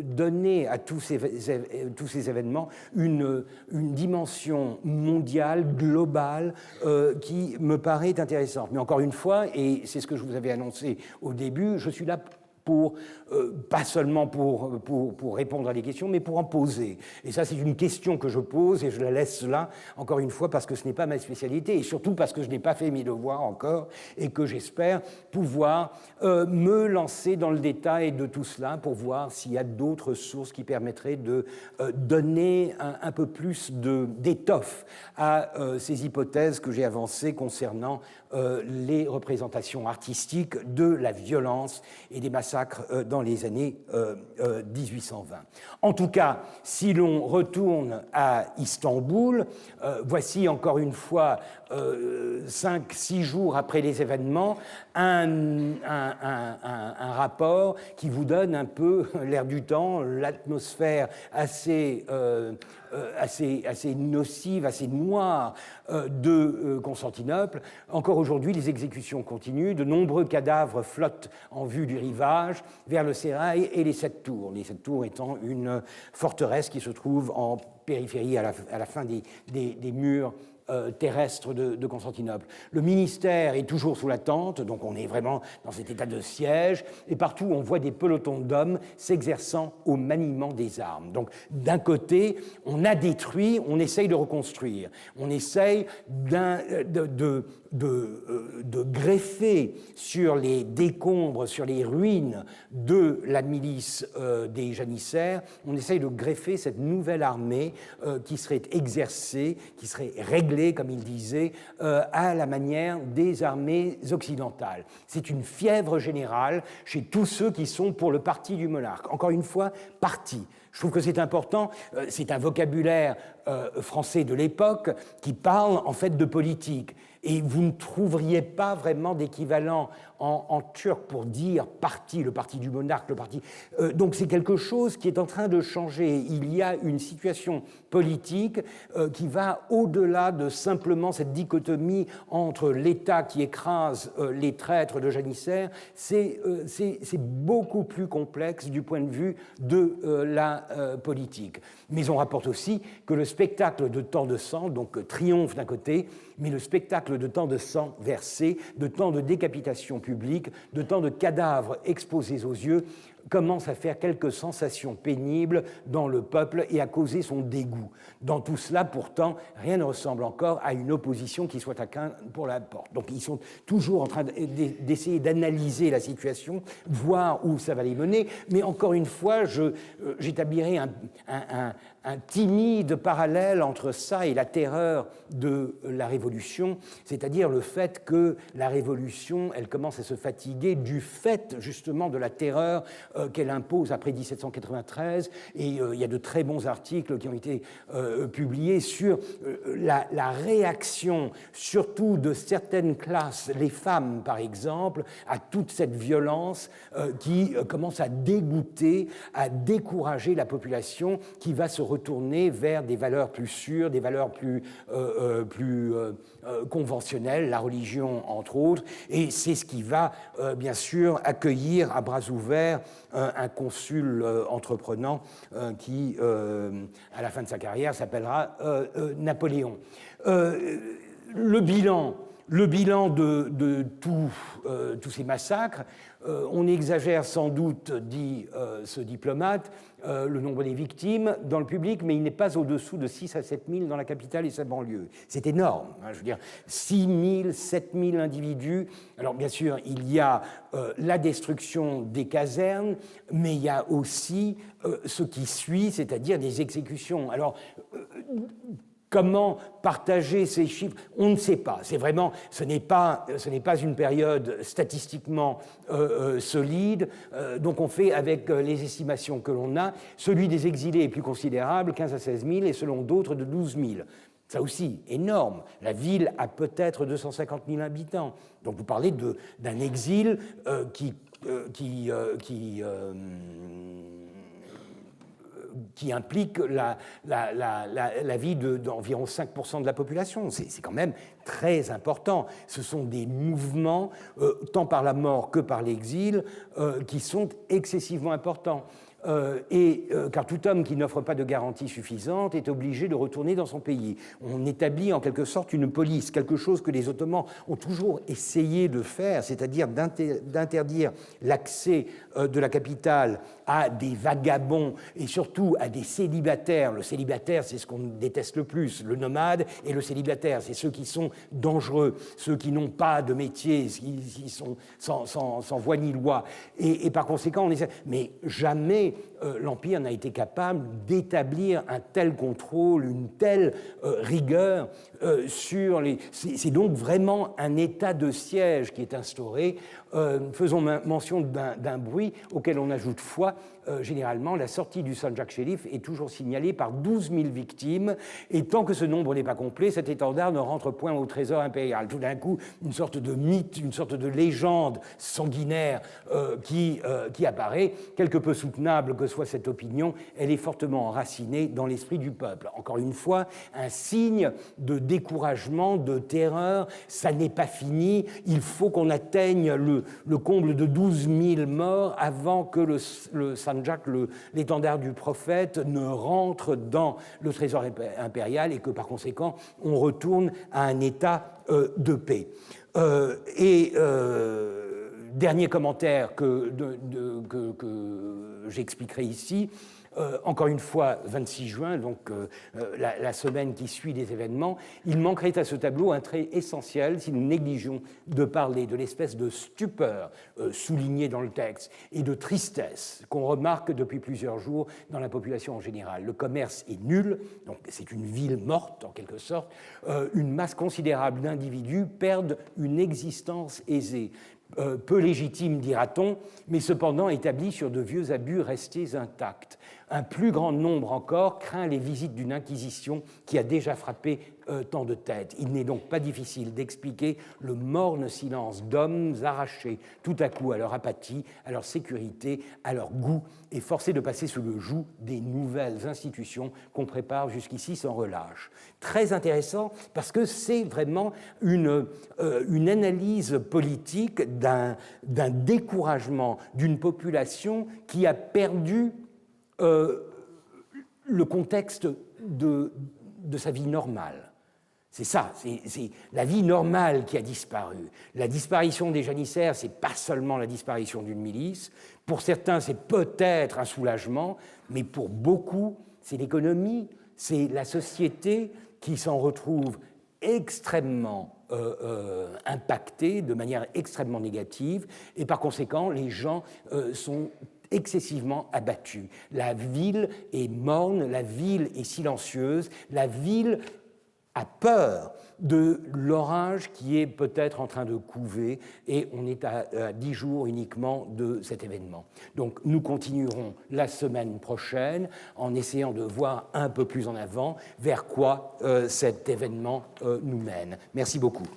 donner à tous ces événements une dimension mondiale, globale, qui me paraît intéressante. Mais encore une fois, et c'est ce que je vous avais annoncé au début, je suis là pas seulement pour répondre à des questions, mais pour en poser. Et ça, c'est une question que je pose et je la laisse là, encore une fois, parce que ce n'est pas ma spécialité et surtout parce que je n'ai pas fait mes devoirs encore et que j'espère pouvoir me lancer dans le détail de tout cela pour voir s'il y a d'autres sources qui permettraient de donner un peu plus d'étoffe à ces hypothèses que j'ai avancées concernant les représentations artistiques de la violence et des massacres dans les années 1820. En tout cas, si l'on retourne à Istanbul, voici encore une fois 5-6 jours après les événements, un rapport qui vous donne un peu l'air du temps, l'atmosphère assez nocive, assez noire de Constantinople. Encore aujourd'hui, les exécutions continuent. De nombreux cadavres flottent en vue du rivage vers le sérail et les 7 tours. Les 7 tours étant une forteresse qui se trouve en périphérie à la fin des murs terrestre de Constantinople. Le ministère est toujours sous la tente, donc on est vraiment dans cet état de siège, et partout on voit des pelotons d'hommes s'exerçant au maniement des armes. Donc d'un côté, on a détruit, on essaye de reconstruire, on essaye de greffer sur les décombres, sur les ruines de la milice des janissaires, on essaye de greffer cette nouvelle armée qui serait exercée, qui serait réglée régler, comme il disait, à la manière des armées occidentales. C'est une fièvre générale chez tous ceux qui sont pour le parti du monarque. Encore une fois, parti. Je trouve que c'est important, c'est un vocabulaire français de l'époque qui parle en fait de politique. Et vous ne trouveriez pas vraiment d'équivalent en turc pour dire parti, le parti du monarque, le parti. Donc c'est quelque chose qui est en train de changer. Il y a une situation politique qui va au-delà de simplement cette dichotomie entre l'État qui écrase les traîtres de janissaires. C'est beaucoup plus complexe du point de vue de la politique. Mais on rapporte aussi que le spectacle de tant de sang, donc triomphe d'un côté, mais le spectacle de tant de sang versé, de tant de décapitations publiques, de tant de cadavres exposés aux yeux, commence à faire quelques sensations pénibles dans le peuple et à causer son dégoût. Dans tout cela, pourtant, rien ne ressemble encore à une opposition qui soit à quinte pour la porte. Donc ils sont toujours en train d'essayer d'analyser la situation, voir où ça va les mener, mais encore une fois, j'établirai un timide parallèle entre ça et la terreur de la Révolution, c'est-à-dire le fait que la Révolution, elle commence à se fatiguer du fait justement de la terreur qu'elle impose après 1793, et il y a de très bons articles qui ont été publiés sur la réaction, surtout de certaines classes, les femmes par exemple, à toute cette violence qui commence à dégoûter, à décourager la population qui va se retourner vers des valeurs plus sûres, des valeurs plus conventionnelles, la religion entre autres, et c'est ce qui va bien sûr accueillir à bras ouverts un consul entreprenant qui, à la fin de sa carrière, s'appellera Napoléon. Le bilan de tous ces massacres, on exagère sans doute, dit ce diplomate, le nombre des victimes dans le public, mais il n'est pas au-dessous de 6 à 7 000 dans la capitale et sa banlieue. C'est énorme, hein, je veux dire, 6 000, 7 000 individus. Alors bien sûr, il y a la destruction des casernes, mais il y a aussi ce qui suit, c'est-à-dire des exécutions. Alors, comment partager ces chiffres? On ne sait pas. C'est vraiment, ce n'est pas une période statistiquement solide. Donc on fait avec les estimations que l'on a. Celui des exilés est plus considérable, 15 à 16 000, et selon d'autres de 12 000. Ça aussi, énorme. La ville a peut-être 250 000 habitants. Donc vous parlez d'un exil qui implique la vie d'environ 5% de la population. C'est quand même très important. Ce sont des mouvements, tant par la mort que par l'exil, qui sont excessivement importants. Car tout homme qui n'offre pas de garantie suffisante est obligé de retourner dans son pays. On établit en quelque sorte une police, quelque chose que les Ottomans ont toujours essayé de faire, c'est-à-dire d'interdire l'accès de la capitale à des vagabonds et surtout à des célibataires. Le célibataire, c'est ce qu'on déteste le plus. Le nomade et le célibataire, c'est ceux qui sont dangereux, ceux qui n'ont pas de métier, qui sont sans voix ni loi. Et par conséquent, on essaie... Mais jamais l'Empire n'a été capable d'établir un tel contrôle, une telle rigueur sur les... C'est donc vraiment un état de siège qui est instauré. Faisons mention d'un bruit auquel on ajoute foi. Généralement, la sortie du Sanjak Sherif est toujours signalée par 12 000 victimes, et tant que ce nombre n'est pas complet, cet étendard ne rentre point au trésor impérial. Tout d'un coup, une sorte de mythe, une sorte de légende sanguinaire qui apparaît. Quelque peu soutenable que soit cette opinion, elle est fortement enracinée dans l'esprit du peuple. Encore une fois, un signe de découragement, de terreur, ça n'est pas fini, il faut qu'on atteigne le comble de 12 000 morts avant que le Sanjak, l'étendard du prophète, ne rentre dans le trésor impérial et que par conséquent on retourne à un état de paix. Dernier commentaire que j'expliquerai ici. Encore une fois, 26 juin, donc la semaine qui suit les événements, il manquerait à ce tableau un trait essentiel si nous négligeons de parler de l'espèce de stupeur soulignée dans le texte et de tristesse qu'on remarque depuis plusieurs jours dans la population en général. Le commerce est nul, donc c'est une ville morte en quelque sorte. Une masse considérable d'individus perdent une existence aisée. Peu légitime, dira-t-on, mais cependant établi sur de vieux abus restés intacts. Un plus grand nombre encore craint les visites d'une inquisition qui a déjà frappé tant de têtes. Il n'est donc pas difficile d'expliquer le morne silence d'hommes arrachés tout à coup à leur apathie, à leur sécurité, à leur goût, et forcés de passer sous le joug des nouvelles institutions qu'on prépare jusqu'ici sans relâche. Très intéressant parce que c'est vraiment une analyse politique d'un découragement d'une population qui a perdu le contexte de sa vie normale. C'est ça, c'est la vie normale qui a disparu. La disparition des janissaires, ce n'est pas seulement la disparition d'une milice. Pour certains, c'est peut-être un soulagement, mais pour beaucoup, c'est l'économie, c'est la société qui s'en retrouve extrêmement impactée, de manière extrêmement négative, et par conséquent, les gens sont excessivement abattus. La ville est morne, la ville est silencieuse, la ville a peur de l'orage qui est peut-être en train de couver, et on est à 10 jours uniquement de cet événement. Donc nous continuerons la semaine prochaine en essayant de voir un peu plus en avant vers quoi cet événement nous mène. Merci beaucoup.